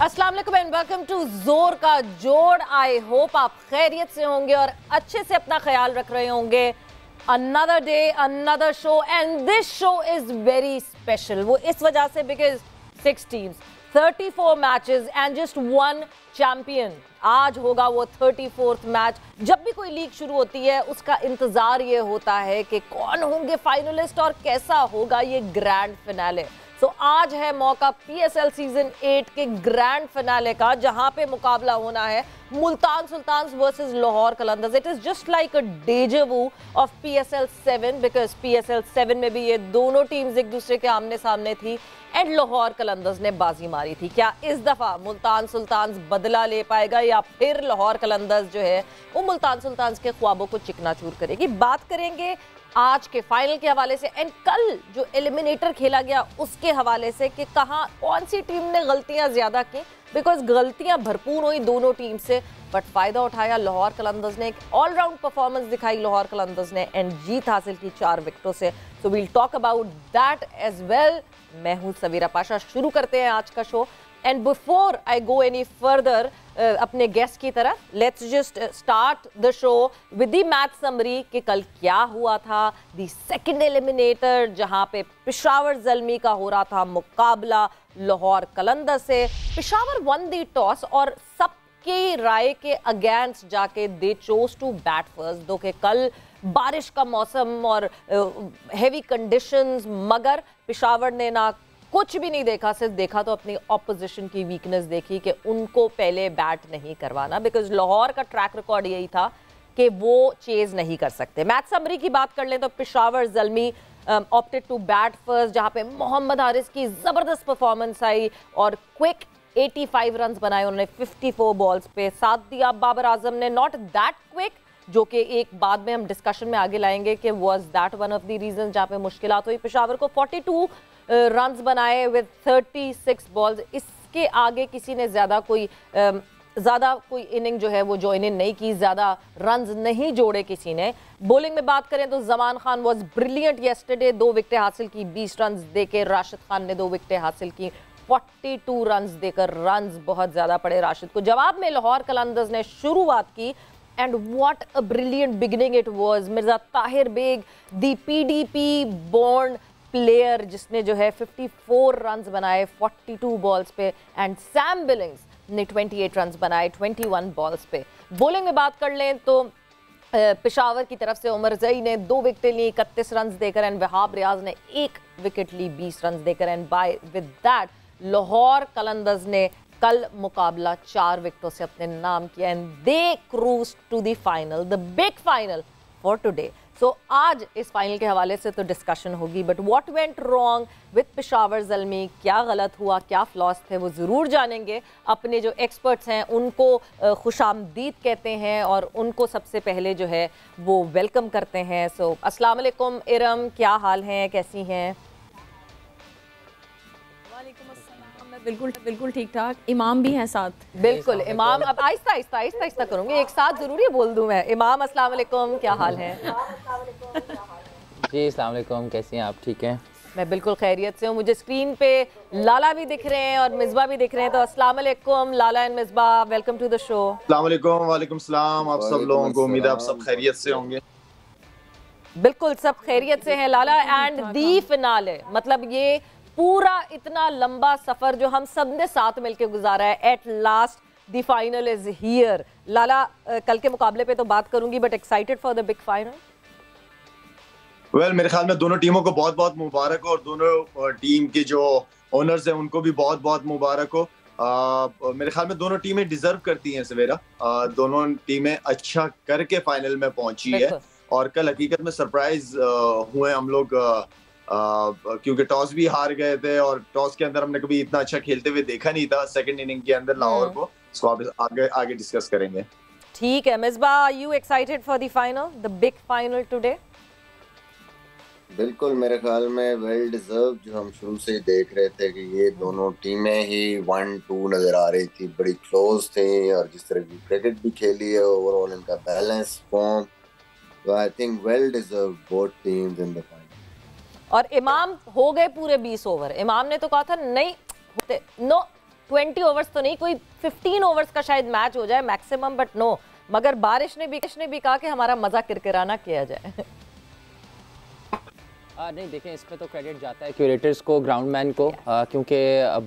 अस्सलाम वालेकुम and welcome to Zor का जोड़। आई होप आप खैरियत से होंगे और अच्छे से अपना ख्याल रख रहे होंगे। Another day another show and this show is very special. वो इस वजह से because 6 teams, 34 matches and just one champion. आज होगा वो 34th मैच। जब भी कोई लीग शुरू होती है उसका इंतजार ये होता है कि कौन होंगे फाइनलिस्ट और कैसा होगा ये ग्रैंड फिनाले। तो आज है मौका PSL सीजन 8 के ग्रैंड फिनाले का, जहां पे मुकाबला होना है Multan sultans versus Lahore Qalandars. It is just like a deja vu of PSL 7 because PSL 7 में भी ये दोनों टीम्स एक दूसरे के आमने सामने थी एंड लाहौर कलंदर्स ने बाजी मारी थी। क्या इस दफा मुल्तान सुल्तान्स बदला ले पाएगा या फिर लाहौर कलंदर्स जो है वो मुल्तान सुल्तान्स के ख्वाबों को चिकनाचूर करेगी? बात करेंगे आज के फाइनल के हवाले से एंड कल जो एलिमिनेटर खेला गया उसके हवाले से कि कहां कौन सी टीम ने गलतियां ज्यादा की, बिकॉज गलतियां भरपूर हुई दोनों टीम से बट फायदा उठाया लाहौर कलंदर्स ने। एक ऑलराउंड परफॉर्मेंस दिखाई लाहौर कलंदर्स ने एंड जीत हासिल की 4 विकेटों से। So we'll talk about that as well. मैं हूं सवीरा पाशा। शुरू करते हैं आज का show and before I go any further अपने गेस्ट की तरफ, let's just start the show with the match summary कि कल क्या हुआ था। द सेकंड एलिमिनेटर जहां पे पेशावर ज़ल्मी का हो रहा था मुकाबला लाहौर कलंदर से। पेशावर वन द टॉस और सबकी राय के अगेंस्ट जाके दे चोज टू बैट फर्स्ट। दो के कल बारिश का मौसम और हेवी कंडीशंस, मगर पेशावर ने ना कुछ भी नहीं देखा, सिर्फ देखा तो अपनी ऑपोजिशन की वीकनेस देखी कि उनको पहले बैट नहीं करवाना, बिकॉज लाहौर का ट्रैक रिकॉर्ड यही था कि वो चेज नहीं कर सकते। मैच समरी की बात कर लें तो Peshawar Zalmi opted to bat first, जहां पे मोहम्मद हारिस की जबरदस्त परफॉर्मेंस आई और क्विक 85 रन बनाए उन्होंने 54 बॉल्स पे। साथ दिया बाबर आजम ने, नॉट दैट क्विक, जो कि एक बाद में हम डिस्कशन में आगे लाएंगे कि was that one of the reason जहां पे मुश्किलात हुई। पेशावर को 42 रन्स बनाए विद 36 बॉल्स। इसके आगे किसी ने ज़्यादा कोई इनिंग जो है वो ज्वाइन इन नहीं की, ज़्यादा रन्स नहीं जोड़े किसी ने। बॉलिंग में बात करें तो Zaman Khan was brilliant yesterday, 2 विकेटें हासिल की 20 रन्स देकर। राशिद खान ने 2 विकेटें हासिल की 42 रन्स देकर। रन्स बहुत ज़्यादा पड़े राशिद को। जवाब में लाहौर कलंदर्स ने शुरुआत की and what a brilliant beginning it was. Mirza Tahir Baig, the PDP born player, जिसने जो है 54 रन्स बनाए 42 बॉल्स पे एंड सैम बिलिंग्स ने 28 रन्स बनाए 21 बॉल्स पे। बॉलिंग में बात कर लें तो पेशावर की तरफ से उमर जई ने 2 विकेटें ली 31 रन्स देकर एंड वहाब रियाज ने 1 विकेट ली 20 रन्स देकर and by with that Lahore Qalandars ने कल मुकाबला 4 विकेटों से अपने नाम किया and they cruise to the final, the big final for today. So आज इस फाइनल के हवाले से तो डिस्कशन होगी, but what went wrong with Peshawar Zalmi, क्या गलत हुआ, क्या फ्लॉस थे, वो ज़रूर जानेंगे। अपने जो एक्सपर्ट्स हैं उनको खुशामदीद कहते हैं और उनको सबसे पहले जो है वो वेलकम करते हैं। सो अस्सलाम वालेकुम इरम, क्या हाल हैं, कैसी हैं? बिल्कुल ठीक ठाक। इमाम भी हैं साथ। बिल्कुल इमाम, अब आहिस्ता करूंगी, एक साथ जरूरी बोल दूं मैं। इमाम अस्सलाम वालेकुम, क्या हाल है? जी अस्सलाम वालेकुम, कैसी हैं आप? ठीक हैं? मैं बिल्कुल खैरियत से हूँ। मुझे स्क्रीन पे लाला भी दिख रहे हैं और मिसबा भी दिख रहे हैं, तो अस्सलाम वालेकुम Lala and Misbah, welcome to the show. अस्सलाम वालेकुम। वालेकुम सलाम। आप सब लोगों को उम्मीद है आप सब खैरियत से होंगे। बिल्कुल सब खैरियत से हैं लाला। एंड दी फिनाले, मतलब ये पूरा इतना लंबा सफर जो हम सब ने साथ मिलकर गुजारा है, at last the final is here. Lala, कल के मुकाबले पे तो बात करूंगी, but excited for the big final? Well, मेरे ख्याल में दोनों टीमों को बहुत बहुत मुबारक हो और दोनों टीम के जो ओनर्स हैं उनको भी बहुत बहुत मुबारक हो। मेरे ख्याल में दोनों टीमें डिजर्व करती हैं सवेरा। दोनों टीमें अच्छा करके फाइनल में पहुंची है और कल हकीकत में सरप्राइज हुए हम लोग, क्योंकि टॉस भी हार गए थे और टॉस के अंदर हमने कभी इतना अच्छा खेलते हुए देखा नहीं था सेकंड इनिंग के अंदर लाहौर को। इसको आप आगे डिस्कस करेंगे। ठीक है Misbah, are you excited for the final, the big final today? बिल्कुल, मेरे ख्याल में वेल डिजर्व, जो हम शुरू से ही देख रहे थे कि ये दोनों टीमें ही 1-2 नजर आ रही थी, बड़ी क्लोज थी और जिस तरह की क्रिकेट भी खेली है ओवरऑल इनका बैलेंस फॉर्म, तो I think well deserve both teams in the final. और इमाम हो गए पूरे 20 ओवर। इमाम ने तो कहा था नहीं होते, नो 20 ओवर्स तो नहीं, कोई 15 ओवर्स का शायद मैच हो जाए मैक्सिमम, बट नो, मगर बारिश ने भी कहा कि हमारा मजा किरकिराना किया जाए। नहीं देखें, इसमें तो क्रेडिट जाता है क्यूरेटर्स को, ग्राउंडमैन को, क्योंकि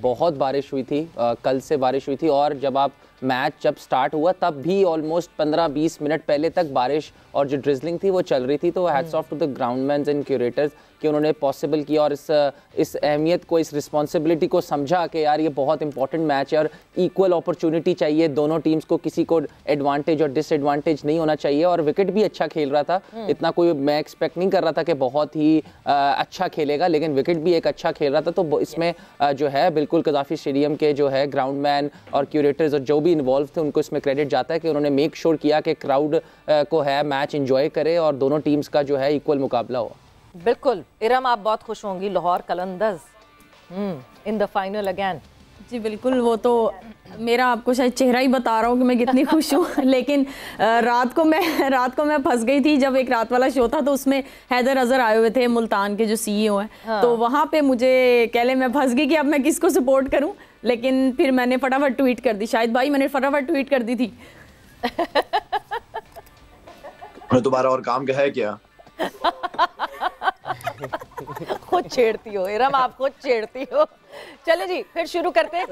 बहुत बारिश हुई थी, कल से बारिश हुई थी, और जब मैच जब स्टार्ट हुआ तब भी ऑलमोस्ट 15-20 मिनट पहले तक बारिश और जो ड्रिजलिंग थी वो चल रही थी। तो hats off to the groundmans and curators कि उन्होंने पॉसिबल किया और इस अहमियत को, इस रिस्पॉन्सिबिलिटी को समझा कि यार ये बहुत इंपॉर्टेंट मैच है और इक्वल अपॉर्चुनिटी चाहिए दोनों टीम्स को, किसी को एडवांटेज और डिसएडवांटेज नहीं होना चाहिए। और विकेट भी अच्छा खेल रहा था, इतना कोई मैं एक्सपेक्ट नहीं कर रहा था कि बहुत ही अच्छा खेलेगा, लेकिन विकेट भी एक अच्छा खेल रहा था। तो इसमें जो है बिल्कुल कज़ाफ़ी स्टेडियम के जो है ग्राउंडमैन और क्यूरेटर्स और जो भी इन्वॉल्व थे उनको इसमें क्रेडिट जाता है कि उन्होंने मेक श्योर किया कि क्राउड को है मैच एंजॉय करे और दोनों टीम्स का जो है इक्वल मुकाबला हो। बिल्कुल इरम, आप बहुत खुश होंगी, Lahore Qalandars in the final again. जी बिल्कुल, वो तो मेरा आपको शायद चेहरा ही बता रहा हूँ कि मैं कितनी खुश हूँ। लेकिन रात को मैं फंस गई थी जब एक रात वाला शो था, तो उसमें हैदर अजहर आए हुए थे, मुल्तान के जो सीईओ हैं। हाँ। तो वहाँ पे मुझे कहले मैं फंस गई कि अब मैं किसको सपोर्ट करूँ, लेकिन फिर मैंने फटाफट ट्वीट कर दी, शायद भाई मैंने फटाफट ट्वीट कर दी थी। तुम्हारा और काम क्या है क्या? खुद छेड़ती हो इरम, आप खुद छेड़ती हो। चले जी, फिर शुरू करते हैं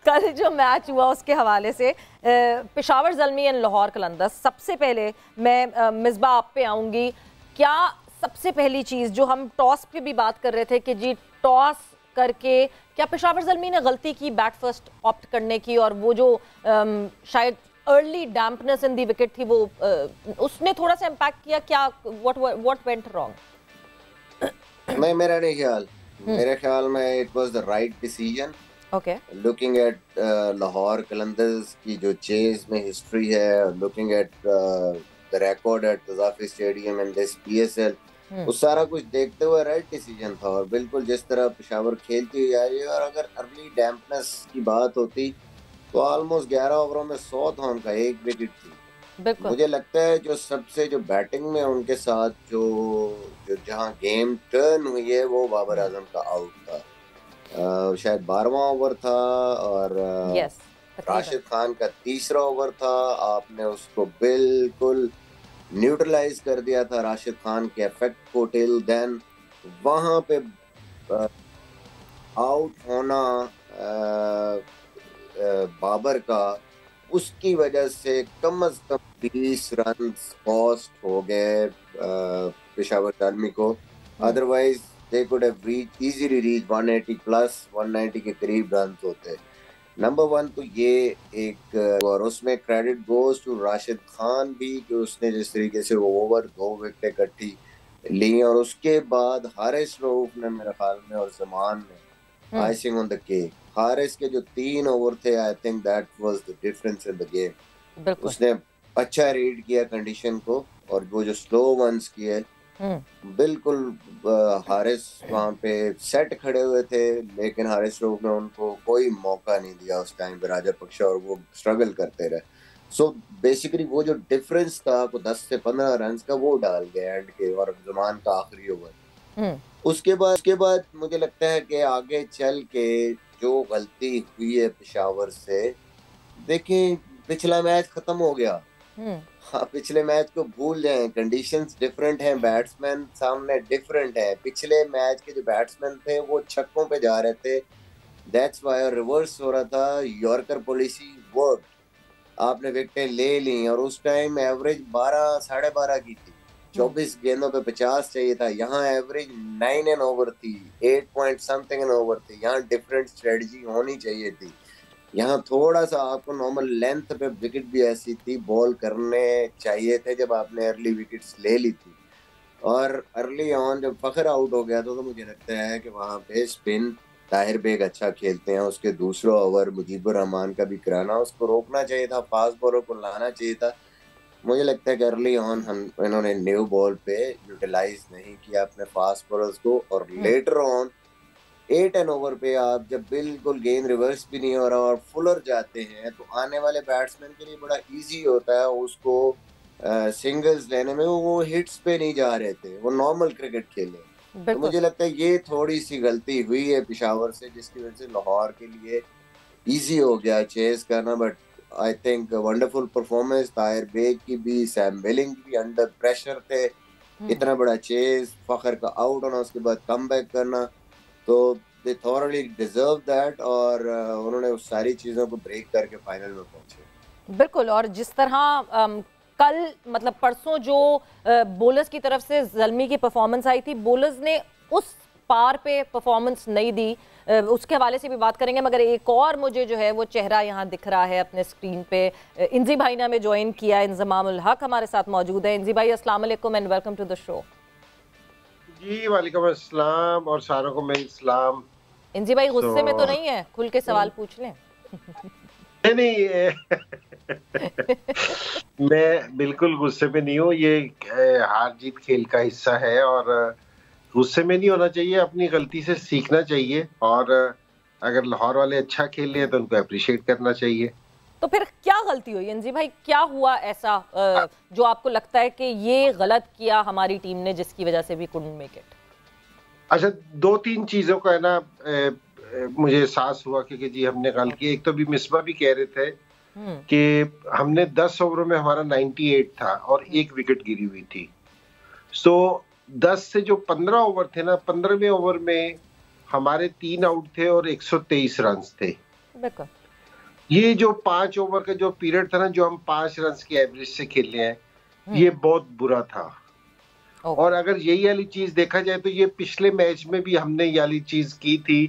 कल जो मैच हुआ उसके हवाले से। पेशावर ज़ल्मी एंड लाहौर कलंदर्स। सबसे पहले मैं मिसबा आप पे आऊँगी। क्या सबसे पहली चीज़ जो हम टॉस पे भी बात कर रहे थे कि जी टॉस करके क्या पेशावर ज़ल्मी ने गलती की बैट फर्स्ट ऑप्ट करने की, और वो जो शायद early dampness in the wicket थी वो उसने थोड़ा सा इम्पैक्ट किया क्या? What went wrong? मेरे ख्याल में it was the right decision. Okay, looking at Lahore Qalandars की जो चेज में हिस्ट्री है, looking at the record at Gaddafi Stadium and this PSL, उस सारा कुछ देखते हुए राइट डिसीजन था। और बिल्कुल जिस तरह पेशावर खेलती हुई आई है, और अगर अर्ली डैम्पनेस की बात होती तो ऑलमोस्ट 11 ओवरों में 100 था उनका, एक विकेट थी। मुझे लगता है जो सबसे जो बैटिंग में उनके साथ जो जहां गेम टर्न हुई है वो बाबर आजम का आउट था। शायद 12वां ओवर था और राशिद खान का तीसरा ओवर था। आपने उसको बिल्कुल न्यूट्रलाइज कर दिया था राशिद खान के इफेक्ट को। टिल देन वहां पे आउट होना बाबर का, उसकी वजह से कम से कम 20 रन कॉस्ट हो गए पेशावर ज़ल्मी को। Otherwise they could have easily reach 180 plus 190 के करीब रन होते। नंबर 1 तो ये एक, और उसमें credit goes to Rashid Khan भी कि उसने जिस तरीके से वो ओवर 2 विकेटें इकट्ठी ली, और उसके बाद हारिस रऊफ ने मेरे ख्याल में और जमान ने icing on the cake. Haris के जो 3 over the, I think that was the difference in the game. उसने अच्छा रीड किया कंडीशन को, और वो जो स्लो वंस किए बिल्कुल हारिस वहाँ पे सेट खड़े हुए थे, लेकिन हारिस रऊफ ने उनको कोई मौका नहीं दिया उस टाइम पे राजापक्ष, और वो स्ट्रगल करते रहे। सो बेसिकली वो जो डिफरेंस था वो 10 से 15 रन का वो डाल गया एंड के, और जमान का आखिरी ओवर। उसके बाद मुझे लगता है कि आगे चल के जो गलती हुई है पेशावर से, देखें पिछला मैच खत्म हो गया। हाँ, पिछले मैच को भूल जाएं, कंडीशंस डिफरेंट हैं, बैट्समैन सामने डिफरेंट है। पिछले मैच के जो बैट्समैन थे वो छक्कों पे जा रहे थे, दैट्स व्हाई रिवर्स हो रहा था। यॉर्कर पॉलिसी वर्क, आपने विकेटें ले ली, और उस टाइम एवरेज 12 साढ़े 12 की थी, 24 गेंदों पे 50 चाहिए था। यहाँ एवरेज 9 एन ओवर थी, 8 पॉइंट समथिंग एन ओवर थी। यहाँ डिफरेंट स्ट्रेटजी होनी चाहिए थी। यहाँ थोड़ा सा आपको नॉर्मल लेंथ पे विकेट भी ऐसी थी, बॉल करने चाहिए थे जब आपने अर्ली विकेट्स ले ली थी। और अर्ली ऑन जब फखर आउट हो गया तो मुझे लगता है कि वहाँ पे स्पिन ताहिर बेग अच्छा खेलते हैं, उसके दूसरा ओवर मुजीबुर रहमान का भी कराना, उसको रोकना चाहिए था, फास्ट बॉलर को लाना चाहिए था। मुझे लगता है कि अर्ली ऑन इन्होंने न्यू बॉल पे यूटिलाइज नहीं किया अपने फास्ट बॉलर्स को, और लेटर ऑन 8 एन ओवर पे आप जब बिल्कुल गेंद रिवर्स भी नहीं हो रहा और फुलर जाते हैं तो आने वाले बैट्समैन के लिए बड़ा इजी होता है उसको सिंगल्स लेने में। वो हिट्स पे नहीं जा रहे थे, वो नॉर्मल क्रिकेट खेले। तो मुझे लगता है ये थोड़ी सी गलती हुई है पेशावर से, जिसकी वजह से लाहौर के लिए इजी हो गया चेस करना, but I think wonderful performance Tahir Baig की भी, सैम वेलिंग भी अंडर प्रेशर थे, इतना बड़ा चेस, फखर का आउट होना, उसके बाद कमबैक करना, तो दे थॉरली डिजर्व दैट, और उन्होंने उस सारी चीज़ों को ब्रेक करके फाइनल में पहुंचे। बिल्कुल, और जिस तरह कल मतलब परसों जो बोलर्स की तरफ से ज़ल्मी की परफॉर्मेंस आई थी, बोलर्स ने उस पार पे परफॉर्मेंस नहीं दी, उसके हवाले से भी बात करेंगे। मगर एक और मुझे जो है वो चेहरा यहाँ दिख रहा है अपने स्क्रीन पे, इंजी भाई ने हमें ज्वाइन किया, इंजमामुल हक हमारे साथ मौजूद है। इंजी भाई अस्सलाम वालेकुम and welcome to the show. जी वालेकुम अस्सलाम और सारों को मेरी सलाम। इंजी भाई गुस्से में तो नहीं है? खुल के सवाल पूछ लें। नहीं मैं बिल्कुल गुस्से में नहीं हूँ, ये हार जीत खेल का हिस्सा है और गुस्से में नहीं होना चाहिए, अपनी गलती से सीखना चाहिए, और अगर लाहौर वाले अच्छा खेल रहे हैं तो उनको अप्रिशिएट करना चाहिए। तो फिर क्या गलती हुई इंजी भाई, क्या हुआ ऐसा जो आपको लगता है कि ये गलत किया हमारी टीम ने जिसकी वजह से भी कुडंट मेक इट? अच्छा, 2-3 चीजों का है ना मुझे एहसास हुआ कि जी हमने गलत की। एक तो भी मिसबा भी कह रहे थे कि हमने 10 ओवरों में हमारा 98 था और 1 विकेट गिरी हुई थी। सो 10 से जो 15 ओवर थे ना, 15वें ओवर में हमारे 3 आउट थे और 123 रन थे। ये जो 5 ओवर का जो पीरियड था ना, जो हम 5 रन की एवरेज से खेले हैं, ये बहुत बुरा था। और अगर यही वाली चीज देखा जाए तो ये पिछले मैच में भी हमने ये वाली चीज की थी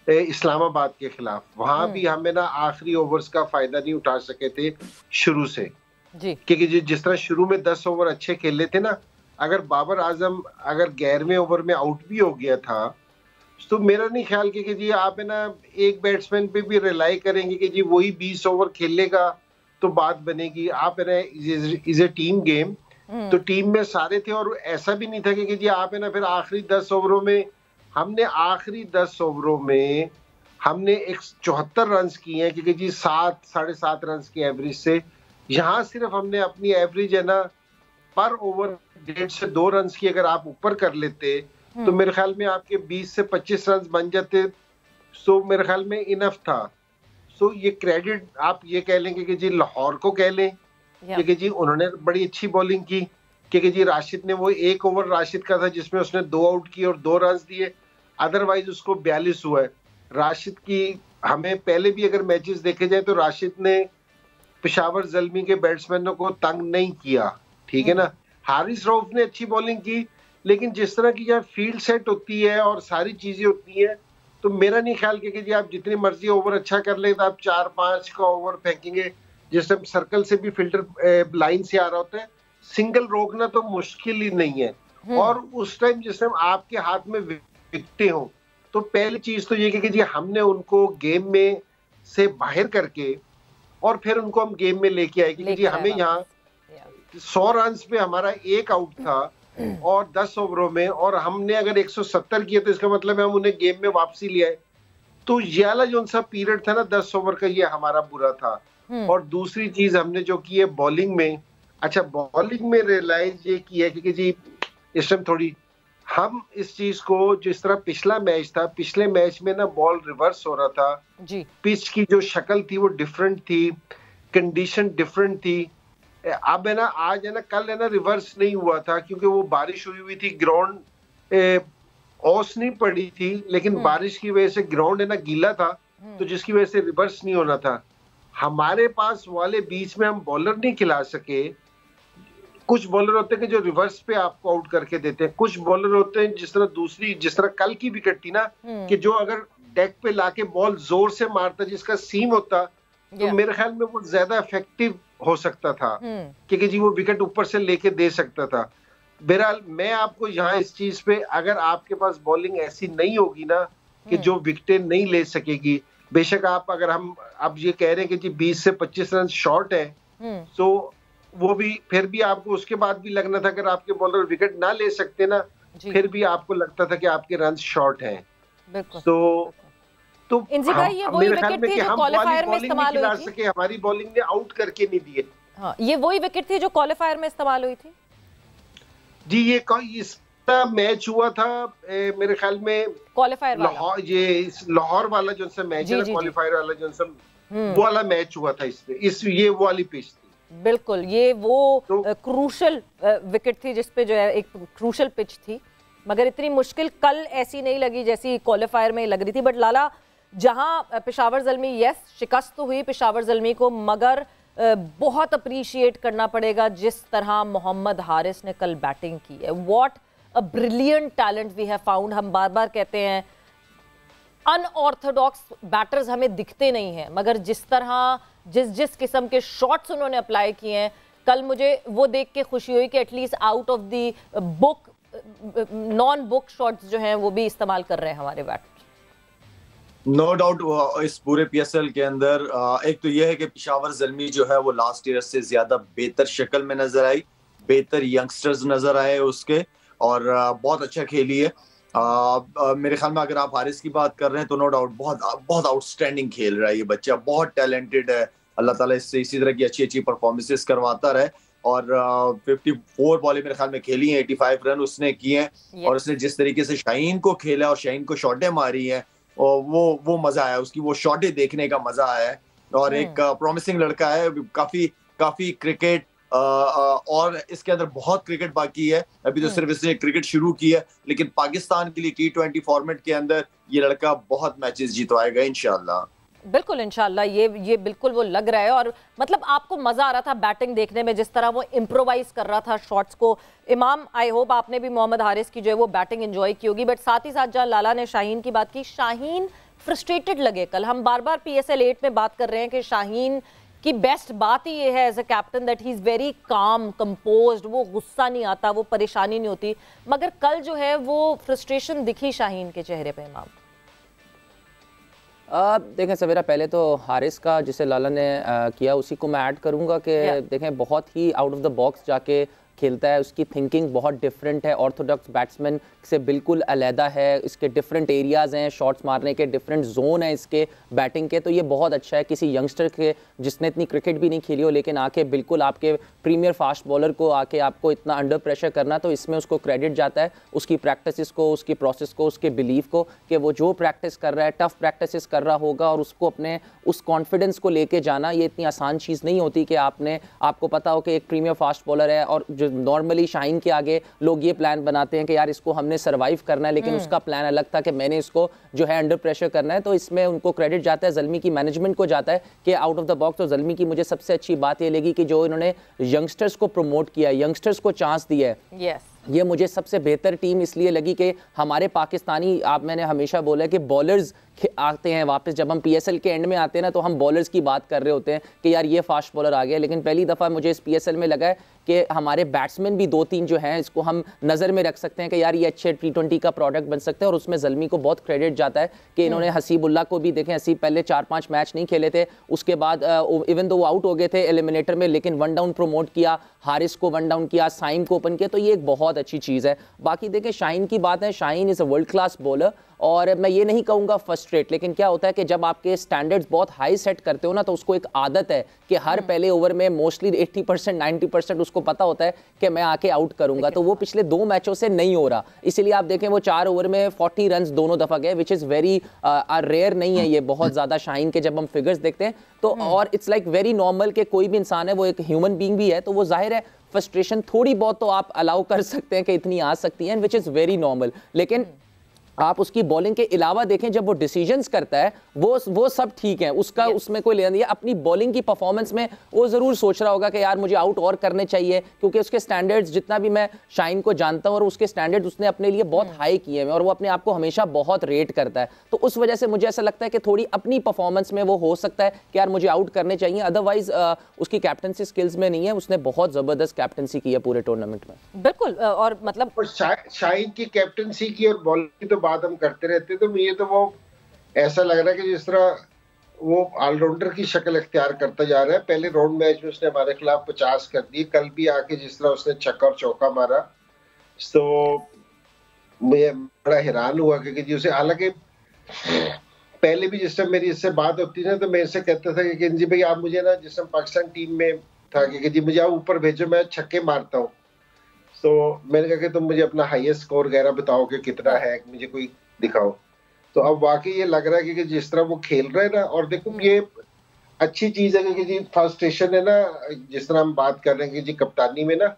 इस्लामाबाद के खिलाफ, वहां भी हमें ना आखिरी ओवर्स का फायदा नहीं उठा सके थे शुरू से जी, क्योंकि जिस तरह शुरू में 10 ओवर अच्छे खेले थे ना, अगर बाबर आजम अगर 11वें ओवर में आउट भी हो गया था तो मेरा नहीं ख्याल कि जी आप है ना एक बैट्समैन पे भी रिलाई करेंगे कि जी वही 20 ओवर खेलेगा तो बात बनेगी। आप है ना इज ए टीम गेम, तो टीम में सारे थे, और ऐसा भी नहीं था कि जी आप है ना फिर आखिरी 10 ओवरों में हमने 74 रन किए हैं, क्योंकि जी 7-7.5 रन की एवरेज से यहाँ सिर्फ हमने अपनी एवरेज है ना पर ओवर 1.5 से 2 रन की अगर आप ऊपर कर लेते तो मेरे ख्याल में आपके 20 से 25 रन बन जाते, सो मेरे ख्याल में इनफ था। सो ये क्रेडिट आप ये कह लेंगे कि जी लाहौर को कह लें क्योंकि जी उन्होंने बड़ी अच्छी बॉलिंग की, क्योंकि जी राशिद ने वो 1 ओवर राशिद का था जिसमें उसने 2 आउट किए और 2 रन दिए, अदरवाइज उसको 42 हुआ है। राशिद की हमें पहले भी अगर मैचेस देखे जाए तो राशिद ने पेशावर ज़ल्मी के बैट्समैनों को तंग नहीं किया, ठीक है ना। हारिस रऊफ ने अच्छी बॉलिंग की, लेकिन जिस तरह की जब फील्ड सेट होती है और सारी चीजें होती है तो मेरा नहीं ख्याल कि जी आप जितनी मर्जी ओवर अच्छा कर ले तो आप 4-5 का ओवर फेंकेंगे, जिस टाइम सर्कल से भी फिल्टर लाइन से आ रहा होता है, सिंगल रोकना तो मुश्किल ही नहीं है। और उस टाइम जिस टाइम आपके हाथ में विकेटें हो तो पहली चीज तो ये कि जी हमने उनको गेम में से बाहर करके और फिर उनको हम गेम में लेके आए, क्योंकि जी हमें यहाँ 100 रन पे हमारा 1 आउट था और 10 ओवरों में, और हमने अगर 170 किए तो इसका मतलब है हम उन्हें गेम में वापसी ले आए। तो ये वाला जो सा पीरियड था ना 10 ओवर का, ये हमारा बुरा था। और दूसरी चीज हमने जो की है बॉलिंग में, अच्छा बॉलिंग में रियलाइज ये किया है कि जी इस टाइम थोड़ी हम इस चीज को, जिस तरह पिछला मैच था, पिछले मैच में ना बॉल रिवर्स हो रहा था जी, पिच की जो शक्ल थी वो डिफरेंट थी, कंडीशन डिफरेंट थी। अब है ना आज है ना, कल है ना रिवर्स नहीं हुआ था क्योंकि वो बारिश हुई थी, ग्राउंड ओस नहीं पड़ी थी, लेकिन बारिश की वजह से ग्राउंड है ना गीला था, तो जिसकी वजह से रिवर्स नहीं होना था। हमारे पास वाले बीच में हम बॉलर नहीं खिला सके। कुछ बॉलर होते हैं कि जो रिवर्स पे आपको आउट करके देते हैं, कुछ बॉलर होते हैं जिस तरह कल की विकेट थी ना कि जो अगर डेक पे लाके बॉल जोर से मारता जिसका सीम होता तो मेरे ख्याल में वो ज्यादा इफेक्टिव हो सकता था, क्योंकि जी वो विकेट ऊपर से लेके दे सकता था। बहरहाल मैं आपको यहाँ इस चीज पे, अगर आपके पास बॉलिंग ऐसी नहीं होगी ना कि जो विकेटें नहीं ले सकेगी, बेशक आप अगर हम अब ये कह रहे हैं कि जी 20 से 25 रन शॉर्ट है, तो वो भी फिर भी आपको उसके बाद भी लगना था अगर आपके बॉलर विकेट ना ले सकते ना फिर भी आपको लगता था कि आपके रन शॉर्ट हैं। तो ये वही विकेट थी जो क्वालीफायर में इस्तेमाल हुई थी, हमारी बॉलिंग ने आउट करके नहीं दिए। हाँ, ये वही विकेट थी जो क्वालीफायर में इस्तेमाल हुई थी। जी ये मैच हुआ था मेरे ख्याल में क्वालिफायर लाहौर, ये लाहौर वाला जो सा मैच है, क्वालिफायर वाला जो सा वो वाला मैच हुआ था ये वो वाली पिच थी। बिल्कुल, ये वो क्रूशल विकेट थी जिसपे जो है एक क्रूशल पिच थी, मगर इतनी मुश्किल कल ऐसी नहीं लगी जैसी क्वालिफायर में लग रही थी। बट लाला, जहां पेशावर ज़ल्मी शिकस्त तो हुई पेशावर ज़ल्मी को, मगर बहुत अप्रिशिएट करना पड़ेगा जिस तरह मोहम्मद हारिस ने कल बैटिंग की है। What a brilliant talent we have found. हम बार बार कहते हैं अनऑर्थोडॉक्स बैटर्स हमें दिखते नहीं हैं, मगर जिस तरह जिस किस्म के शॉट्स उन्होंने अप्लाई किए हैं कल, मुझे वो देख के खुशी हुई कि at least out of the book, non book shots जो हैं वो भी इस्तेमाल कर रहे हैं हमारे बैटर्स। नो डाउट इस पूरे पीएसएल के अंदर एक तो यह है कि पेशावर ज़ल्मी जो है वो लास्ट ईयर से ज्यादा बेहतर शक्ल में नजर आई, बेहतर यंगस्टर्स नजर आए उसके, और बहुत अच्छा खेली है। मेरे ख्याल में अगर आप हारिस की बात कर रहे हैं तो नो डाउट बहुत आउटस्टैंडिंग खेल रहा है ये बच्चा, बहुत टैलेंटेड है। अल्लाह ताला इससे इसी तरह की अच्छी परफॉर्मेंसेस करवाता रहे। और 54 बॉलें मेरे ख्याल में खेली हैं, 85 रन उसने किए हैं। और उसने जिस तरीके से शाहीन को खेला और शाहीन को शॉटें मारी हैं, वो मजा आया, उसकी वो शॉटें देखने का मजा आया है। और एक प्रॉमिसिंग लड़का है, काफी क्रिकेट और इसके अंदर बहुत क्रिकेट बाकी है। अभी तो सिर्फ इसने क्रिकेट शुरू की है, लेकिन पाकिस्तान के लिए T20 फॉर्मेट के अंदर ये लड़का बहुत मैचेस जितवाएगा इंशाल्लाह। बिल्कुल इंशाल्लाह, ये बिल्कुल वो लग रहा है। और मतलब आपको मजा आ रहा था बैटिंग देखने में, जिस तरह वो इम्प्रोवाइज कर रहा था शॉट्स को। इमाम, आई होप आपने भी मोहम्मद हारिस की जो है वो बैटिंग एंजॉय की होगी। बट साथ ही साथ जहाँ लाला ने शाहीन की बात की, शाहीन फ्रस्ट्रेटेड लगे कल। हम बार बार PSL 8 में बात कर रहे हैं कि शाहीन की बेस्ट बात ही ये है as a captain that he is very calm, composed, वो गुस्सा नहीं आता, वो परेशानी नहीं होती। मगर कल जो है वो फ्रस्ट्रेशन दिखी शाहीन के चेहरे पे। इमाम, देखें सवेरा, पहले तो हारिस का जिसे लाला ने किया उसी को मैं ऐड करूंगा कि देखें बहुत ही आउट ऑफ द बॉक्स जाके खेलता है, उसकी थिंकिंग बहुत डिफरेंट है, ऑर्थोडॉक्स बैट्समैन से बिल्कुल अलहदा है, इसके डिफरेंट एरियाज़ हैं शॉट्स मारने के, डिफरेंट जोन है इसके बैटिंग के। तो ये बहुत अच्छा है किसी यंगस्टर के जिसने इतनी क्रिकेट भी नहीं खेली हो, लेकिन आके बिल्कुल आपके प्रीमियर फास्ट बॉलर को आके आपको इतना अंडर प्रेशर करना, तो इसमें उसको क्रेडिट जाता है उसकी प्रैक्टिस को, उसकी प्रोसेस को, उसके बिलीव को कि वो जो प्रैक्टिस कर रहा है, टफ प्रैक्टिस कर रहा होगा, और उसको अपने उस कॉन्फिडेंस को लेके जाना ये इतनी आसान चीज़ नहीं होती कि आपको पता हो कि एक प्रीमियर फास्ट बॉलर है। और जो नॉर्मली शाहीन के आगे लोग ये प्लान बनाते हैं कि यार इसको हमने सर्वाइव करना है, लेकिन उसका प्लान अलग था कि मैंने इसको जो है अंडर प्रेशर करना है। तो इसमें उनको क्रेडिट जाता है, ज़ल्मी की मैनेजमेंट को जाता है कि आउट ऑफ द बॉक्स। तो ज़ल्मी की मुझे सबसे अच्छी बात ये लगी कि जो इन्होंने यंगस्टर्स को प्रमोट किया, यंगस्टर्स को चांस दिया है, ये मुझे सबसे बेहतर टीम इसलिए लगी कि हमारे पाकिस्तानी, मैंने हमेशा बोला है कि बॉलर्स आते हैं वापस, जब हम PSL के एंड में आते हैं ना तो हम बॉलर्स की बात कर रहे होते हैं कि यार ये फास्ट बॉलर आ गया, लेकिन पहली दफ़ा मुझे इस PSL में लगा है कि हमारे बैट्समैन भी 2-3 जो हैं इसको हम नज़र में रख सकते हैं कि यार ये अच्छे T20 का प्रोडक्ट बन सकते हैं। और उसमें ज़ल्मी को बहुत क्रेडिट जाता है कि इन्होंने हसीबुल्ला को भी, देखें हसीब पहले 4-5 मैच नहीं खेले थे, उसके बाद इवन तो वो आउट हो गए थे एलिमिनेटर में, लेकिन 1 डाउन प्रमोट किया, हारिस को 1 डाउन किया, साइम को ओपन किया, तो ये एक बहुत अच्छी चीज़ है। बाकी देखें शाहीन की बात है, Shaheen is a world class bowler, और मैं ये नहीं कहूँगा फ्रस्ट्रेट, लेकिन क्या होता है कि जब आपके स्टैंडर्ड्स बहुत हाई सेट करते हो ना, तो उसको एक आदत है कि हर पहले ओवर में मोस्टली 80% 90% उसको पता होता है कि मैं आके आउट करूंगा। तो वो पिछले 2 मैचों से नहीं हो रहा, इसीलिए आप देखें वो 4 ओवर में 40 रन दोनों दफा गए, विच इज़ वेरी रेयर नहीं है ये बहुत ज़्यादा शाहीन के जब हम फिगर्स देखते हैं तो। और इट्स लाइक वेरी नॉर्मल कि कोई भी इंसान है, वो एक ह्यूमन बीइंग भी है, तो वो जाहिर है फ्रस्ट्रेशन थोड़ी बहुत तो आप अलाउ कर सकते हैं कि इतनी आ सकती है, विच इज़ वेरी नॉर्मल। लेकिन आप उसकी बॉलिंग के अलावा देखें, जब वो डिसीजंस करता है वो सब ठीक है, उसका उसमें कोई लेना नहीं है। अपनी बॉलिंग की परफॉर्मेंस में वो ज़रूर सोच रहा होगा कि यार मुझे आउट और करने चाहिए, क्योंकि उसके स्टैंडर्ड्स, जितना भी मैं शाहीन को जानता हूं, और उसके स्टैंडर्ड्स उसने अपने लिए बहुत हाई किए हैं और वो अपने आप को हमेशा बहुत रेट करता है। तो उस वजह से मुझे ऐसा लगता है कि थोड़ी अपनी परफॉर्मेंस में वो हो सकता है कि यार मुझे आउट करने चाहिए, अदरवाइज उसकी कैप्टनसी स्किल्स में नहीं है। उसने बहुत ज़बरदस्त कैप्टनसी की है पूरे टूर्नामेंट में। बिल्कुल, और मतलब शाहीन की कैप्टनसी की और बॉलिंग की तो बात हम करते रहते, तो मुझे तो वो ऐसा लग रहा है कि जिस तरह वो ऑलराउंडर की शक्ल इख्तियार करता जा रहा है। पहले राउंड मैच में उसने हमारे खिलाफ 50 कर दिए, कल भी आके जिस तरह उसने छक्का और चौका मारा, तो मैं बड़ा हैरान हुआ क्योंकि उसे, हालांकि पहले भी जिस टाइम मेरी इससे बात होती ना तो मैं इससे कहता था कि जी भाई आप मुझे ना, जिस टाइम पाकिस्तान टीम में था कि जी मुझे आप ऊपर भेजो, मैं छक्के मारता हूँ। तो मैंने कहा कि तुम मुझे अपना हाईएस्ट स्कोर वगैरह बताओ कि कितना है, मुझे कोई दिखाओ। तो अब वाकई ये लग रहा है कि जिस तरह वो खेल रहे हैं ना, और देखो ये अच्छी चीज है कि जी फ्रस्ट्रेशन है ना, जिस तरह हम बात कर रहे हैं कि जी कप्तानी में ना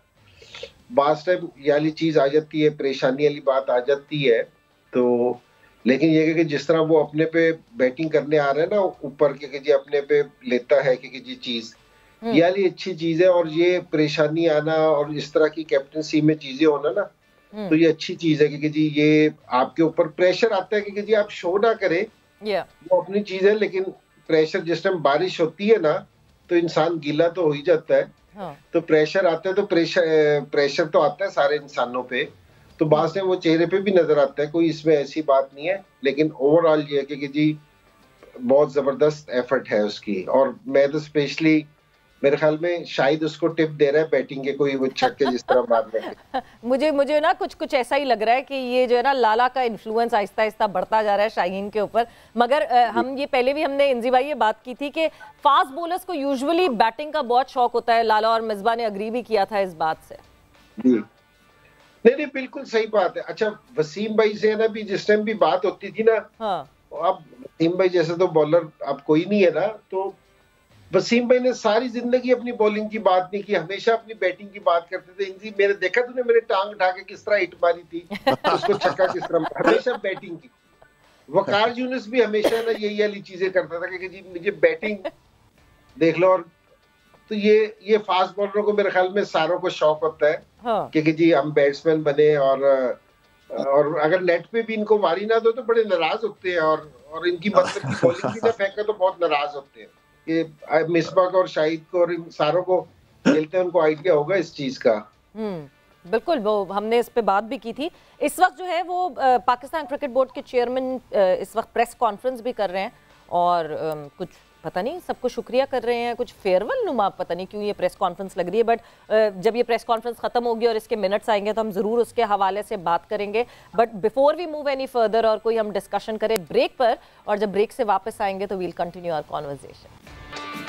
बास टाइम ये वाली चीज आ जाती है, परेशानी वाली बात आ जाती है। तो लेकिन ये कि जिस तरह वो अपने पे बैटिंग करने आ रहे हैं ना ऊपर के, जी अपने पे लेता है कि जी चीज ये वाली अच्छी चीज है। और ये परेशानी आना और इस तरह की कैप्टनसी में चीजें होना ना, तो ये अच्छी चीज है कि जी ये आपके ऊपर प्रेशर आता है कि जी आप शो ना करें, वो अपनी चीज है। लेकिन प्रेशर जिस टाइम बारिश होती है ना, तो इंसान गीला तो हो ही जाता है। हाँ। तो प्रेशर आता है, तो प्रेशर तो आता है सारे इंसानों पे। तो बास में वो चेहरे पे भी नजर आता है, कोई इसमें ऐसी बात नहीं है। लेकिन ओवरऑल ये है कि जी बहुत जबरदस्त एफर्ट है उसकी। और मैं तो स्पेशली मेरे ख्याल में शायद उसको टिप दे रहा है बैटिंग के, कोई वो छक्के जिस तरह मार रहे हैं। मुझे ना कुछ ऐसा ही लग रहा है कि ये जो है ना लाला का इन्फ्लुएंस आहिस्ता आहिस्ता बढ़ता जा रहा है शाहीन के ऊपर। मगर हम ये पहले भी हमने इंजी भाई ये बात की थी कि फास्ट बॉलर्स को यूजुअली बैटिंग का बहुत शौक होता है। लाला और मिसबा ने अग्री भी किया था इस बात से। नहीं बिल्कुल सही बात है। अच्छा वसीम भाई से ना भी जिस टाइम भी बात होती थी ना, हाँ। अब वसीम भाई जैसे तो बॉलर अब कोई नहीं है ना, तो वसीम भाई ने सारी जिंदगी अपनी बॉलिंग की बात नहीं की, हमेशा अपनी बैटिंग की बात करते थे। इंजी मेरे देखा तूने मेरे टांग उठा के किस तरह हिट मारी थी, उसको छक्का किस तरह, हमेशा बैटिंग की। वकार यूनुस भी हमेशा ना यही वाली चीजें करता था कि जी मुझे बैटिंग देख लो। और तो ये फास्ट बॉलरों को मेरे ख्याल में सारों को शौक होता है, हाँ। कि जी हम बैट्समैन बने। और अगर नेट पे भी इनको वारी ना दो तो बड़े नाराज होते हैं। और इनकी मतलब की बॉलिंग भी ना फेंका तो बहुत नाराज होते हैं। कि मिसबाक और शाहिद को और इन सारों को खेलते हैं, उनको आइडिया होगा इस चीज का। बिल्कुल, वो हमने इस पे बात भी की थी। इस वक्त जो है वो पाकिस्तान क्रिकेट बोर्ड के चेयरमैन इस वक्त प्रेस कॉन्फ्रेंस भी कर रहे हैं और कुछ पता नहीं सबको शुक्रिया कर रहे हैं, कुछ फेयरवेल नुमा, पता नहीं क्यों ये प्रेस कॉन्फ्रेंस लग रही है। बट जब ये प्रेस कॉन्फ्रेंस खत्म होगी और इसके मिनट्स आएंगे तो हम जरूर उसके हवाले से बात करेंगे। But before we move any further और कोई हम डिस्कशन करें ब्रेक पर, और जब ब्रेक से वापस आएंगे तो we'll continue our conversation.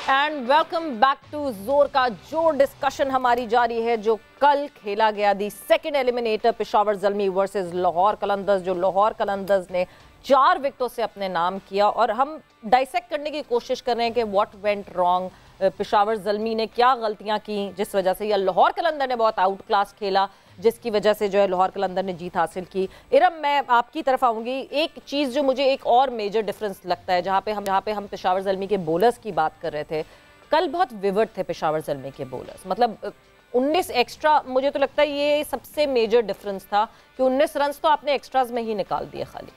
And welcome back to Zor Ka जोर। डिस्कशन हमारी जारी है जो कल खेला गया the second eliminator Peshawar Zalmi versus Lahore Qalandars, जो लाहौर कलंदर्स ने 4 विकेटों से अपने नाम किया। और हम डाइसेक्ट करने की कोशिश कर रहे हैं कि what went wrong, Peshawar Zalmi ने क्या गलतियां की जिस वजह से, या लाहौर कलंदर ने बहुत आउट क्लास खेला जिसकी वजह से जो है लाहौर कलंदर ने जीत हासिल की। इरम, मैं आपकी तरफ आऊँगी। एक चीज़ जो मुझे एक और मेजर डिफरेंस लगता है, जहाँ पे हम पेशावर ज़ल्मी के बॉलर्स की बात कर रहे थे, कल बहुत विविड थे पेशावर ज़ल्मी के बॉलर्स। मतलब 19 एक्स्ट्रा, मुझे तो लगता है ये सबसे मेजर डिफरेंस था कि 19 रन तो आपने एक्स्ट्राज में ही निकाल दिए खाली।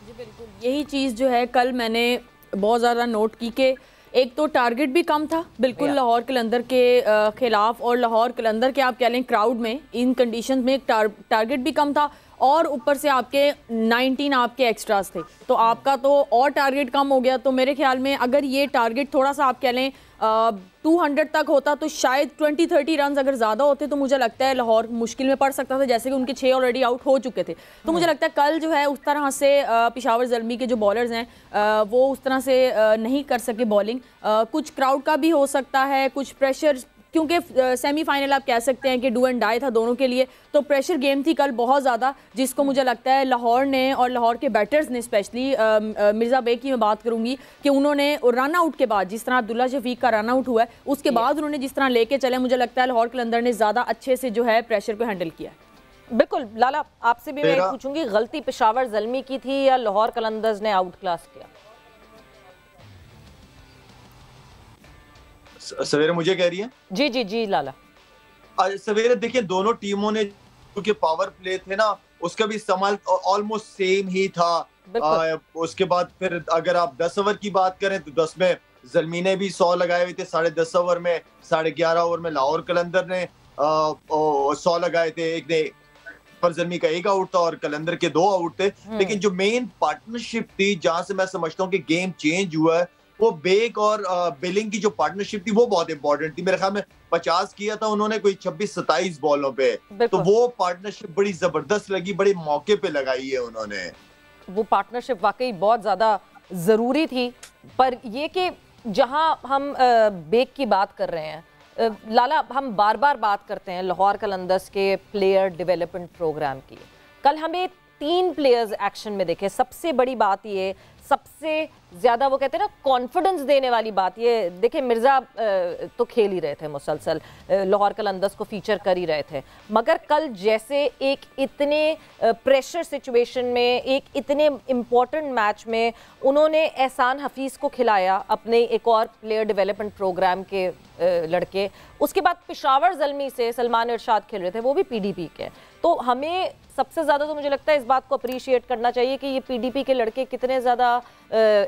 जी बिल्कुल, यही चीज़ जो है कल मैंने बहुत ज़्यादा नोट की कि एक तो टारगेट भी कम था बिल्कुल लाहौर कलंदर के खिलाफ, और लाहौर कलंदर के आप कह लें क्राउड में इन कंडीशंस में एक टारगेट भी कम था, और ऊपर से आपके 19 आपके एक्स्ट्रास थे, तो आपका तो और टारगेट कम हो गया। तो मेरे ख्याल में अगर ये टारगेट थोड़ा सा आप कह लें 200 तक होता तो शायद 20-30 रन अगर ज़्यादा होते तो मुझे लगता है लाहौर मुश्किल में पड़ सकता था, जैसे कि उनके 6 ऑलरेडी आउट हो चुके थे। तो मुझे लगता है कल जो है उस तरह से पेशावर ज़ल्मी के जो बॉलर्स हैं वो उस तरह से नहीं कर सके बॉलिंग। कुछ क्राउड का भी हो सकता है, कुछ प्रेशर, क्योंकि सेमीफाइनल आप कह सकते हैं कि डू एंड डाई था दोनों के लिए, तो प्रेशर गेम थी कल बहुत ज़्यादा, जिसको मुझे लगता है लाहौर ने और लाहौर के बैटर्स ने, स्पेशली मिर्ज़ा बेग की मैं बात करूंगी कि उन्होंने रन आउट के बाद, जिस तरह अब्दुल्ला शफीक का रन आउट हुआ है उसके बाद उन्होंने जिस तरह लेके चले, मुझे लगता है लाहौर कलंदर ने ज़्यादा अच्छे से जो है प्रेशर को हैंडल किया। बिल्कुल लाला, आपसे भी मैं पूछूंगी, गलती पेशावर ज़ल्मी की थी या लाहौर कलंदर्स ने आउट क्लास किया? सवेरे मुझे कह रही है? जी जी जी लाला। सवेरे देखिए दोनों टीमों ने जो पावर प्ले थे ना उसका भी इस्तेमाल ऑलमोस्ट सेम ही था। उसके बाद फिर अगर आप 10 ओवर की बात करें तो 10 में ज़ल्मी ने भी 100 लगाए हुए थे, 10.5 ओवर में, 11.5 ओवर में लाहौर कलंदर ने 100 लगाए थे। एक ने पर ज़ल्मी का 1 आउट था और कलंदर के 2 आउट थे। लेकिन जो मेन पार्टनरशिप थी, जहां से मैं समझता हूँ कि गेम चेंज हुआ है, वो बेग और बिलिंग की जो पार्टनरशिप थी वो बहुत इंपॉर्टेंट थी। मेरे ख्याल में 50 किया था उन्होंने कोई 26-27 बॉलों पे, तो वो पार्टनरशिप बड़ी जबरदस्त लगी, बड़े मौके पे लगाई है उन्होंने। वो पार्टनरशिप वाकई बहुत ज्यादा जरूरी थी। पर ये कि जहां हम बेग की बात कर रहे हैं, लाला, हम बार बार बात करते हैं लाहौर कलंदर्स के प्लेयर डेवलपमेंट प्रोग्राम की। कल हमें 3 प्लेयर्स एक्शन में देखे। सबसे बड़ी बात ये, सबसे ज़्यादा वो कहते हैं ना कॉन्फिडेंस देने वाली बात ये, देखिए मिर्ज़ा तो खेल ही रहे थे मुसलसल, लाहौर कलंदर्स को फीचर कर ही रहे थे, मगर कल जैसे एक इतने प्रेशर सिचुएशन में, एक इतने इम्पॉर्टेंट मैच में उन्होंने एहसान हफीज़ को खिलाया, अपने एक और प्लेयर डेवलपमेंट प्रोग्राम के लड़के। उसके बाद पेशावर ज़ल्मी से सलमान इरशाद खेल रहे थे, वो भी PDP के। तो हमें सबसे ज़्यादा तो मुझे लगता है इस बात को अप्रिशिएट करना चाहिए कि ये PDP के लड़के कितने ज़्यादा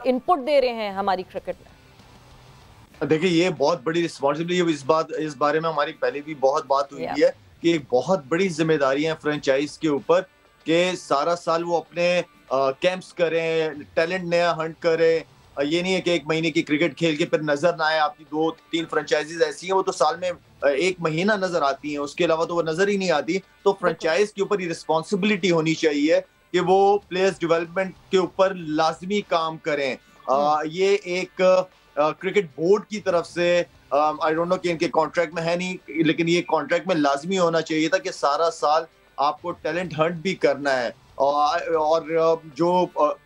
इनपुट दे रहे हैं हमारी क्रिकेट में। देखिए ये बहुत बड़ी रिस्पॉन्सिबिलिटी, इस बारे में हमारी पहले भी बहुत बात हुई है कि एक बहुत बड़ी जिम्मेदारी है फ्रेंचाइज के ऊपर कि सारा साल वो अपने कैंप्स करें, टैलेंट नया हंट करें। ये नहीं है कि 1 महीने की क्रिकेट खेल के फिर नजर ना आए। आपकी 2-3 फ्रेंचाइजीज ऐसी हैं वो तो साल में 1 महीना नजर आती हैं, उसके अलावा तो वो नजर ही नहीं आती। तो फ्रेंचाइज के ऊपर ये रिस्पॉन्सिबिलिटी होनी चाहिए कि वो प्लेयर्स डेवलपमेंट के ऊपर लाजमी काम करें। ये एक क्रिकेट बोर्ड की तरफ से आई डोंट नो कि इनके कॉन्ट्रैक्ट में है नहीं, लेकिन ये कॉन्ट्रैक्ट में लाजमी होना चाहिए था कि सारा साल आपको टैलेंट हंट भी करना है। और जो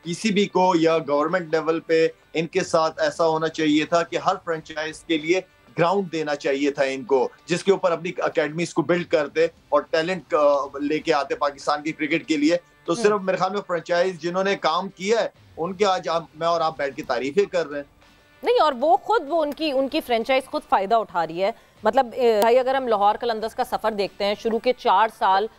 PCB को या गवर्नमेंट लेवल पे इनके साथ ऐसा होना चाहिए था कि हर फ्रेंचाइज के लिए ग्राउंड देना चाहिए था इनको, जिसके ऊपर अपनी अकेडमीज को बिल्ड करते और टैलेंट लेके आते पाकिस्तान की क्रिकेट के लिए। तो सिर्फ मेरे ख्याल में फ्रेंचाइज जिन्होंने काम किया है उनके आज मैं और आप बैठ के तारीफें कर रहे हैं। नहीं, और वो खुद वो उनकी फ्रेंचाइज खुद फायदा उठा रही है। मतलब भाई अगर हम लाहौर कलंदर्स का सफर देखते हैं, शुरू के 4 साल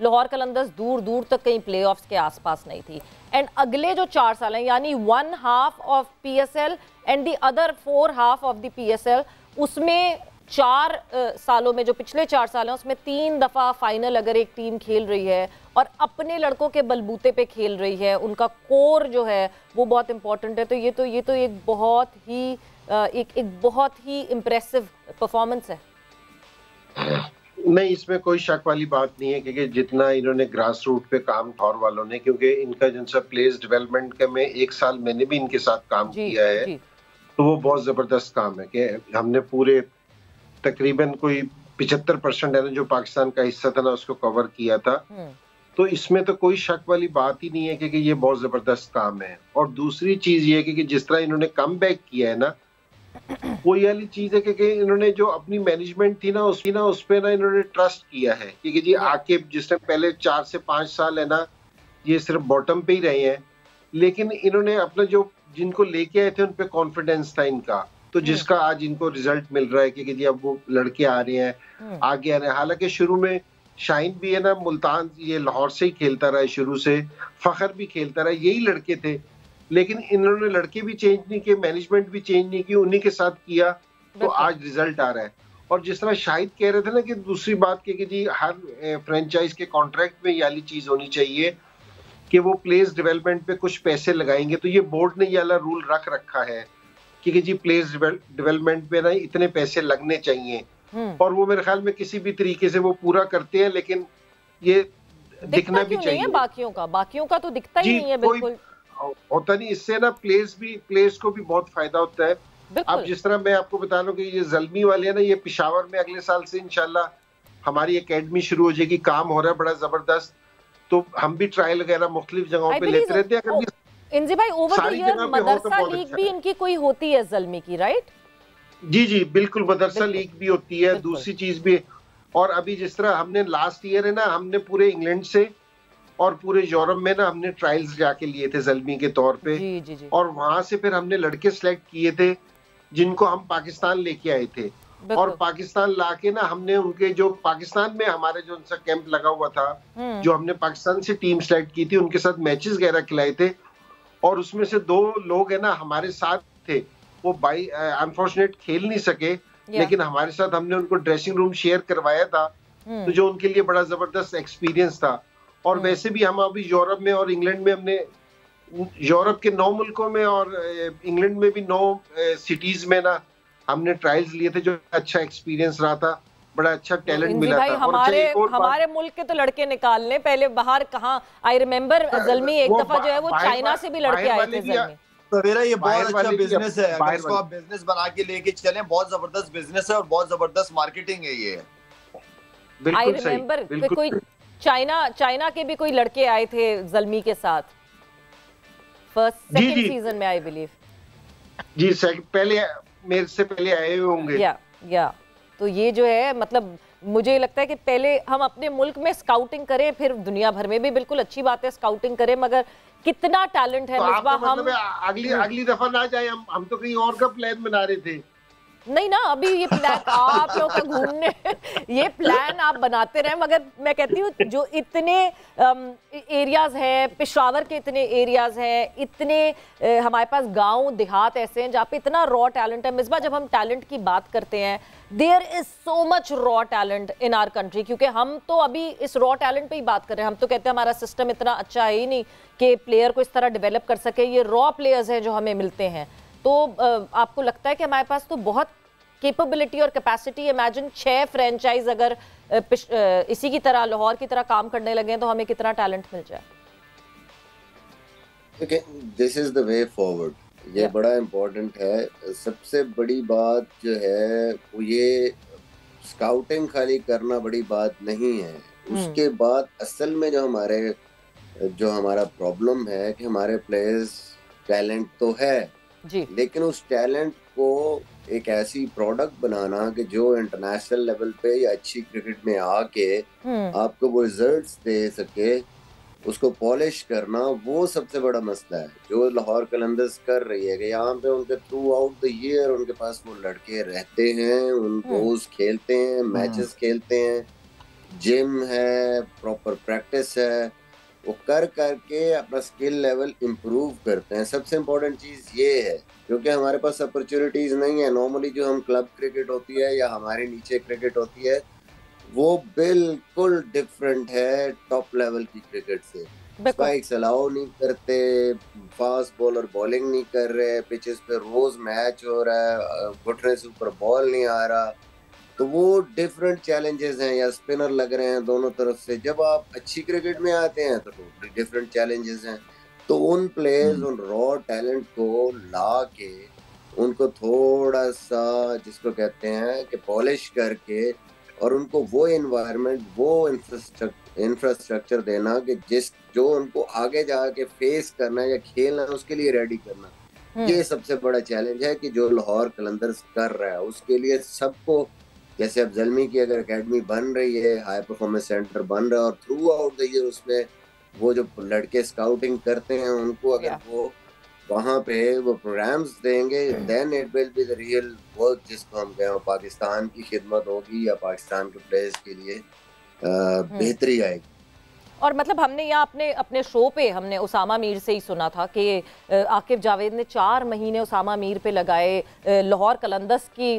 लाहौर कलंदर्स दूर दूर तक कहीं प्लेऑफ्स के आसपास नहीं थी, एंड अगले जो 4 साल हैं यानी 1 half of PSL and the other 4 half of the PSL, उसमें 4 सालों में जो पिछले 4 साल हैं उसमें 3 दफ़ा फाइनल अगर एक टीम खेल रही है और अपने लड़कों के बलबूते पे खेल रही है, उनका कोर जो है वो बहुत इंपॉर्टेंट है। तो ये तो एक बहुत ही एक बहुत ही इम्प्रेसिव परफॉर्मेंस है। नहीं, इसमें कोई शक वाली बात नहीं है क्योंकि जितना इन्होंने ग्रास रूट पे काम लाहौर वालों ने, क्योंकि इनका जिनसा प्लेयर्स डेवलपमेंट का में 1 साल मैंने भी इनके साथ काम किया है, तो वो बहुत जबरदस्त काम है कि हमने पूरे तकरीबन कोई 75% है ना जो पाकिस्तान का हिस्सा था ना उसको कवर किया था। तो इसमें तो कोई शक वाली बात ही नहीं है क्योंकि ये बहुत जबरदस्त काम है। और दूसरी चीज ये है कि जिस तरह इन्होंने कम बैक किया है ना, वो ये वाली चीज है कि इन्होंने जो अपनी मैनेजमेंट थी ना उस पे ना इन्होंने ट्रस्ट किया है क्योंकि जी आके जिस टाइम पहले 4 से 5 साल है ना ये सिर्फ बॉटम पे ही रहे हैं, लेकिन इन्होंने अपना जो जिनको लेके आए थे उन पे कॉन्फिडेंस था इनका, तो जिसका आज इनको रिजल्ट मिल रहा है कि जी अब वो लड़के आ रहे हैं, आगे आ रहे हैं। हालांकि शुरू में शाहीन भी है ना मुल्तान ये लाहौर से ही खेलता रहा है शुरू से, फखर भी खेलता रहा, यही लड़के थे, लेकिन इन्होंने लड़के भी चेंज नहीं किए, मैनेजमेंट भी चेंज नहीं की, उन्हीं के साथ किया, तो आज रिजल्ट आ रहा है। और जिस तरह शाहिद कह रहे थे ना कि दूसरी बात कि जी हर फ्रेंचाइज के कॉन्ट्रैक्ट में ये वाली चीज होनी चाहिए कि वो प्लेयर्स डेवलपमेंट पे कुछ पैसे लगाएंगे, तो ये बोर्ड ने ये वाला रूल रख रखा है कि जी प्लेयर्स डेवलपमेंट पे ना इतने पैसे लगने चाहिए, और वो मेरे ख्याल में किसी भी तरीके से वो पूरा करते हैं, लेकिन ये दिखना भी चाहिए। बाकियों का तो दिखता ही नहीं है, बिल्कुल होता नहीं। इससे ना प्लेयर्स को भी बहुत फायदा होता है। अब जिस तरह मैं आपको बता रहा हूँ कि ये ज़ल्मी वाले हैं ना, ये पेशावर में अगले साल से इंशाल्लाह हमारी एकेडमी शुरू हो जाएगी, काम हो रहा है बड़ा जबरदस्त, तो हम भी ट्रायल वगैरह मुख्तलिफ जगहों पे लेते रहते हैं। इंजी भाई over the year Madrasa league भी इनकी कोई होती है ज़ल्मी की, राइट? जी बिल्कुल, मदरसा लीग भी होती है, दूसरी चीज भी। और अभी जिस तरह हमने लास्ट ईयर है ना, हमने पूरे इंग्लैंड से और पूरे यूरोप में ना हमने ट्रायल्स जाके लिए थे ज़ल्मी के तौर पे, जी। और वहां से फिर हमने लड़के सेलेक्ट किए थे जिनको हम पाकिस्तान लेके आए थे, और पाकिस्तान लाके ना हमने उनके जो पाकिस्तान में हमारे जो उनका कैंप लगा हुआ था, जो हमने पाकिस्तान से टीम सेलेक्ट की थी, उनके साथ मैचेस वगैरह खिलाए थे, और उसमें से 2 लोग है ना हमारे साथ थे, वो बाई अनफॉर्चुनेट खेल नहीं सके, लेकिन हमारे साथ हमने उनको ड्रेसिंग रूम शेयर करवाया था, तो जो उनके लिए बड़ा जबरदस्त एक्सपीरियंस था। और वैसे भी हम अभी यूरोप में और इंग्लैंड में हमने यूरोप के 9 मुल्कों में और इंग्लैंड में भी 9 सिटीज में ना हमने ट्रायल्स लिए थे, जो अच्छा एक्सपीरियंस रहा था, बड़ा अच्छा टैलेंट मिला था। हमारे मुल्क के तो लड़के निकालने पहले बाहर कहाँ, आई रिमेम्बर ज़ल्मी एक दफा जो है वो चाइना से भी लड़के आए थे ज़ल्मी। सवेरा ये बहुत बाहर अच्छा वाले की बिजनेस है, अगर बाहर इसको वाले- आप बिजनेस बना के लेके चलें, बहुत जबरदस्त बिजनेस है और बहुत जबरदस्त मार्केटिंग है ये। आई बिल्कुल सही, रिमेम्बर बिल्कुल कोई चाइना के भी कोई लड़के आए थे ज़ल्मी के साथ फर्स्ट जी, सेकंड जी। सीजन में, आई बिलीव। जी सर, पहले मेरे से पहले आए हुए होंगे। या तो ये जो है, मतलब मुझे लगता है कि पहले हम अपने मुल्क में स्काउटिंग करें, फिर दुनिया भर में भी बिल्कुल अच्छी बात है स्काउटिंग करें, मगर कितना टैलेंट है तो मिसबा। आपका मतलब है अगली दफा ना जाए, हम तो कहीं और का प्लान बना रहे थे। नहीं ना, अभी ये प्लान आप लोगों का घूमने ये प्लान आप बनाते रहे, मगर मैं कहती हूँ जो इतने एरियाज हैं, पेशावर के इतने एरियाज हैं, इतने हमारे पास गांव देहात ऐसे हैं जहाँ पे इतना रॉ टैलेंट है। मिसबा, जब हम टैलेंट की बात करते हैं, there is so much raw talent in our country, क्योंकि हम तो अभी इस रॉ टैलेंट पे ही बात कर रहे हैं। हम तो कहते हैं हमारा सिस्टम इतना अच्छा है ही नहीं कि प्लेयर को इस तरह डेवलप कर सके। ये रॉ प्लेयर्स हैं जो हमें मिलते हैं। तो आपको लगता है कि हमारे पास तो बहुत कैपेबिलिटी और कैपेसिटी, इमेजिन 6 फ्रेंचाइज अगर इसी की तरह लाहौर की तरह काम करने लगे तो हमें कितना टैलेंट मिल जाए। This is the way forward, ये बड़ा इम्पोर्टेंट है। सबसे बड़ी बात जो है वो ये स्काउटिंग खाली करना बड़ी बात नहीं है। उसके बाद असल में जो हमारा प्रॉब्लम है कि हमारे प्लेयर्स टैलेंट तो है जी, लेकिन उस टैलेंट को एक ऐसी प्रोडक्ट बनाना कि जो इंटरनेशनल लेवल पे या अच्छी क्रिकेट में आके आपको वो रिजल्ट्स दे सके, उसको पॉलिश करना, वो सबसे बड़ा मसला है जो लाहौर कलंदर्स कर रही है। कि यहाँ पे उनके थ्रू आउट द ईयर उनके पास वो लड़के रहते हैं, उनको खेलते हैं, मैचेस खेलते हैं, जिम है, प्रॉपर प्रैक्टिस है, वो कर करके अपना स्किल लेवल इम्प्रूव करते हैं। सबसे इम्पोर्टेंट चीज़ ये है, क्योंकि हमारे पास अपॉर्चुनिटीज़ नहीं है। नॉर्मली जो हम क्लब क्रिकेट होती है या हमारे नीचे क्रिकेट होती है वो बिल्कुल डिफरेंट है टॉप लेवल की क्रिकेट से। स्पाइक्स अलाउ नहीं करते, फास्ट बॉलर बॉलिंग नहीं कर रहे, पिचेस पे रोज मैच हो रहा है, घुटने से ऊपर बॉल नहीं आ रहा, तो वो डिफरेंट चैलेंजेस हैं। या स्पिनर लग रहे हैं दोनों तरफ से। जब आप अच्छी क्रिकेट में आते हैं तो टोटली डिफरेंट चैलेंजेस हैं। तो उन प्लेयर्स, उन रॉ टैलेंट को ला के उनको थोड़ा सा जिसको कहते हैं कि पॉलिश करके और उनको वो एनवायरनमेंट, वो इंफ्रास्ट्रक्चर देना कि जो उनको आगे जाके फेस करना है या खेलना है उसके लिए रेडी करना। ये सबसे बड़ा चैलेंज है कि जो लाहौर कलंदर्स कर रहा है। उसके लिए सबको, जैसे अब ज़ल्मी की अगर एकेडमी बन रही है, हाई परफॉर्मेंस सेंटर बन रहा है और थ्रू आउट द ईयर उसमें वो जो लड़के स्काउटिंग करते हैं उनको अगर वो वहाँ पे वो प्रोग्राम्स देंगे, then it will be the real work जिसको हम कहें पाकिस्तान की खिदमत होगी या पाकिस्तान के प्लेयर्स के लिए बेहतरी आएगी। और मतलब हमने यहाँ अपने शो पे हमने उसामा मीर से ही सुना था कि आकिब जावेद ने 4 महीने उसामा मीर पे लगाए लाहौर कलंदर्स की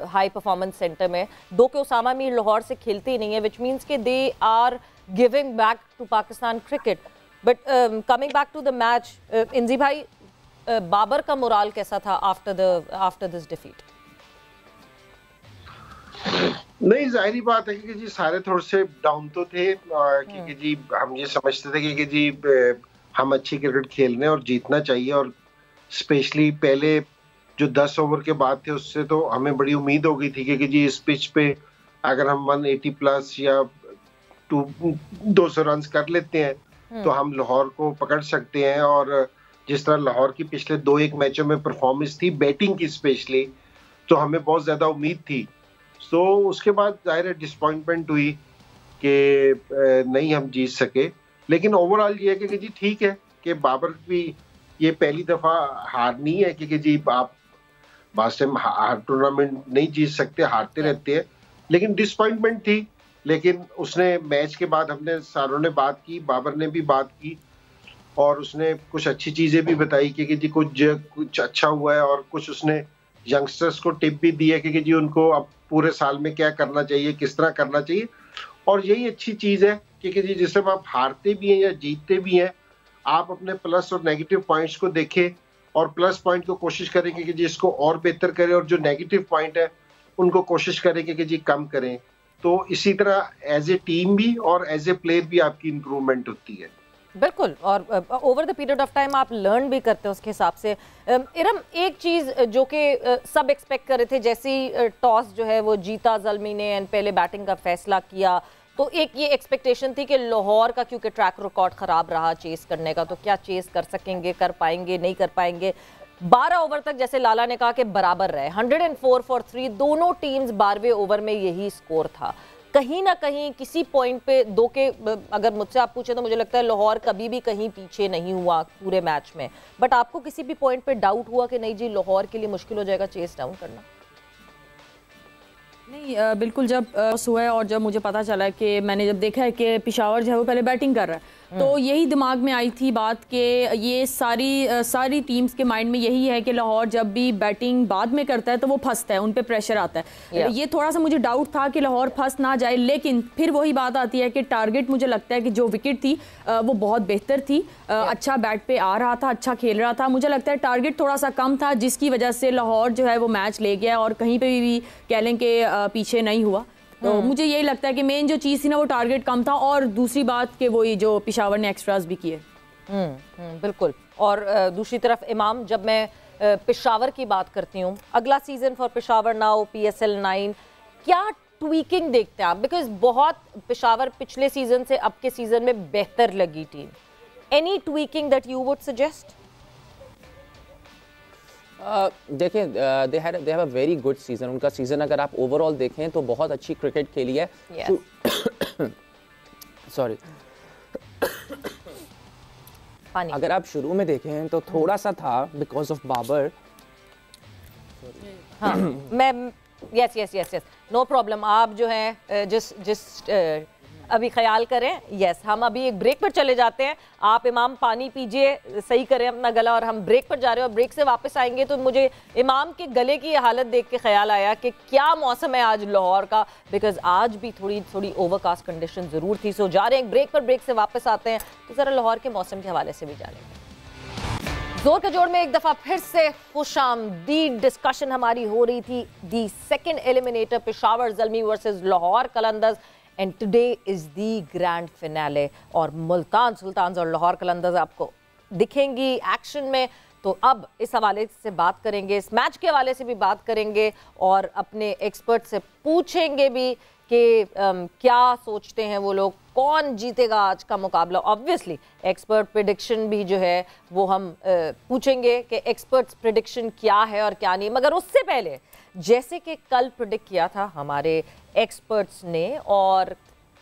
हाई परफॉर्मेंस सेंटर में। दो के उसामा मीर लाहौर से खेलते ही नहीं है, विच मीन्स के they are giving back to Pakistan cricket. But coming back to the match, Inzi भाई, बाबर का मोराल कैसा था आफ्टर दिस डिफीट? नहीं, जाहिर बात है कि जी सारे थोड़े से डाउन तो थे, क्योंकि जी हम ये समझते थे कि जी हम अच्छी क्रिकेट खेलने और जीतना चाहिए। और स्पेशली पहले जो 10 ओवर के बाद थे उससे तो हमें बड़ी उम्मीद हो गई थी कि जी इस पिच पे अगर हम 180 प्लस या 200 रन कर लेते हैं तो हम लाहौर को पकड़ सकते हैं। और जिस तरह लाहौर की पिछले 2-1 मैचों में परफॉर्मेंस थी बैटिंग की स्पेशली, तो हमें बहुत ज्यादा उम्मीद थी। तो उसके बाद जाहिर है डिसअपॉइंटमेंट हुई कि नहीं हम जीत सके। लेकिन ओवरऑल ये है कि जी ठीक है कि बाबर भी ये पहली दफा हार नहीं है, क्योंकि जी आप लास्ट टाइम हर टूर्नामेंट नहीं जीत सकते, हारते रहते हैं। लेकिन डिसअपॉइंटमेंट थी। लेकिन उसने मैच के बाद हमने सारों ने बात की, बाबर ने भी बात की और उसने कुछ अच्छी चीजें भी बताई कि जी कुछ अच्छा हुआ है। और कुछ उसने यंगस्टर्स को टिप भी दी है कि जी उनको अब पूरे साल में क्या करना चाहिए, किस तरह करना चाहिए। और यही अच्छी चीज है कि जी जिससे आप हारते भी हैं या जीतते भी हैं, आप अपने प्लस और नेगेटिव पॉइंट्स को देखें और प्लस पॉइंट को कोशिश करें कि जी इसको और बेहतर करें, और जो नेगेटिव पॉइंट है उनको कोशिश करें कि जी कम करें। तो इसी तरह एज ए टीम भी और एज ए प्लेयर भी आपकी इंप्रूवमेंट होती है। बिल्कुल, और over the period of time आप लर्न भी करते हैं उसके हिसाब से। इरम, एक चीज़ जो कि सब एक्सपेक्ट कर रहे थे, जैसी टॉस जो है वो जीता ज़ल्मी ने एंड पहले बैटिंग का फैसला किया, तो एक ये एक्सपेक्टेशन थी कि लाहौर का क्योंकि ट्रैक रिकॉर्ड ख़राब रहा चेस करने का, तो क्या चेस कर सकेंगे, कर पाएंगे, नहीं कर पाएंगे। 12 ओवर तक जैसे लाला ने कहा कि बराबर रहे, 104 फॉर 3, दोनों टीम्स 12वें ओवर में यही स्कोर था। कहीं ना कहीं किसी पॉइंट पे दो के, अगर मुझसे आप पूछे तो मुझे लगता है लाहौर कभी भी कहीं पीछे नहीं हुआ पूरे मैच में, बट आपको किसी भी पॉइंट पे डाउट हुआ कि नहीं जी लाहौर के लिए मुश्किल हो जाएगा चेस डाउन करना? नहीं, बिल्कुल, जब हुआ है और जब मुझे पता चला कि मैंने जब देखा है कि पेशावर जो है वो पहले बैटिंग कर रहा है, तो यही दिमाग में आई थी बात कि ये सारी टीम्स के माइंड में यही है कि लाहौर जब भी बैटिंग बाद में करता है तो वो फंसता है, उन पे प्रेशर आता है। ये थोड़ा सा मुझे डाउट था कि लाहौर फंस ना जाए, लेकिन फिर वही बात आती है कि टारगेट, मुझे लगता है कि जो विकेट थी वो बहुत बेहतर थी, अच्छा बैट पे आ रहा था, अच्छा खेल रहा था। मुझे लगता है टारगेट थोड़ा सा कम था, जिसकी वजह से लाहौर जो है वो मैच ले गया और कहीं पर भी कह लें कि पीछे नहीं हुआ। तो मुझे यही लगता है कि मेन जो चीज़ थी ना वो टारगेट कम था, और दूसरी बात कि वो ये जो पेशावर ने एक्स्ट्रास भी किए। बिल्कुल। और दूसरी तरफ इमाम, जब मैं पेशावर की बात करती हूँ, अगला season for Peshawar now PSL 9, क्या ट्वीकिंग देखते हैं आप? बिकॉज बहुत पेशावर पिछले सीजन से अब के सीजन में बेहतर लगी team. Any tweaking that you would suggest? देखें, they have a very good season. उनका सीजन अगर आप ओवरऑल देखें तो बहुत अच्छी क्रिकेट खेली है। सॉरी अगर आप शुरू में देखें तो थोड़ा सा था बिकॉज ऑफ बाबर। हाँ, मैं यस नो प्रॉब्लम। आप जो है जिस अभी ख्याल करें। यस, हम अभी एक ब्रेक पर चले जाते हैं। आप इमाम पानी पीजिए, सही करें अपना गला, और हम ब्रेक पर जा रहे हैं। और ब्रेक से वापस आएंगे तो मुझे इमाम के गले की हालत देख के ख्याल आया कि क्या मौसम है आज लाहौर का, बिकॉज आज भी थोड़ी ओवरकास्ट कंडीशन ज़रूर थी। सो जा रहे हैं ब्रेक पर, ब्रेक से वापस आते हैं तो ज़रा लाहौर के मौसम के हवाले से भी जानेंगे। जोर का जोड़ में एक दफ़ा फिर से खुशामदीद डिस्कशन हमारी हो रही थी। The second eliminator Peshawar Zalmi versus Lahore Qalandars, and today is the grand finale. और मुल्तान सुल्तान्स और लाहौर कलंदर्स आपको दिखेंगी एक्शन में। तो अब इस हवाले से बात करेंगे, इस मैच के हवाले से भी बात करेंगे, और अपने एक्सपर्ट से पूछेंगे भी कि क्या सोचते हैं वो लोग, कौन जीतेगा आज का मुकाबला। ऑब्वियसली एक्सपर्ट प्रेडिक्शन भी जो है वो हम पूछेंगे कि एक्सपर्ट्स प्रेडिक्शन क्या है और क्या नहीं। मगर उससे पहले, जैसे कि कल प्रेडिक्ट किया था हमारे एक्सपर्ट्स ने, और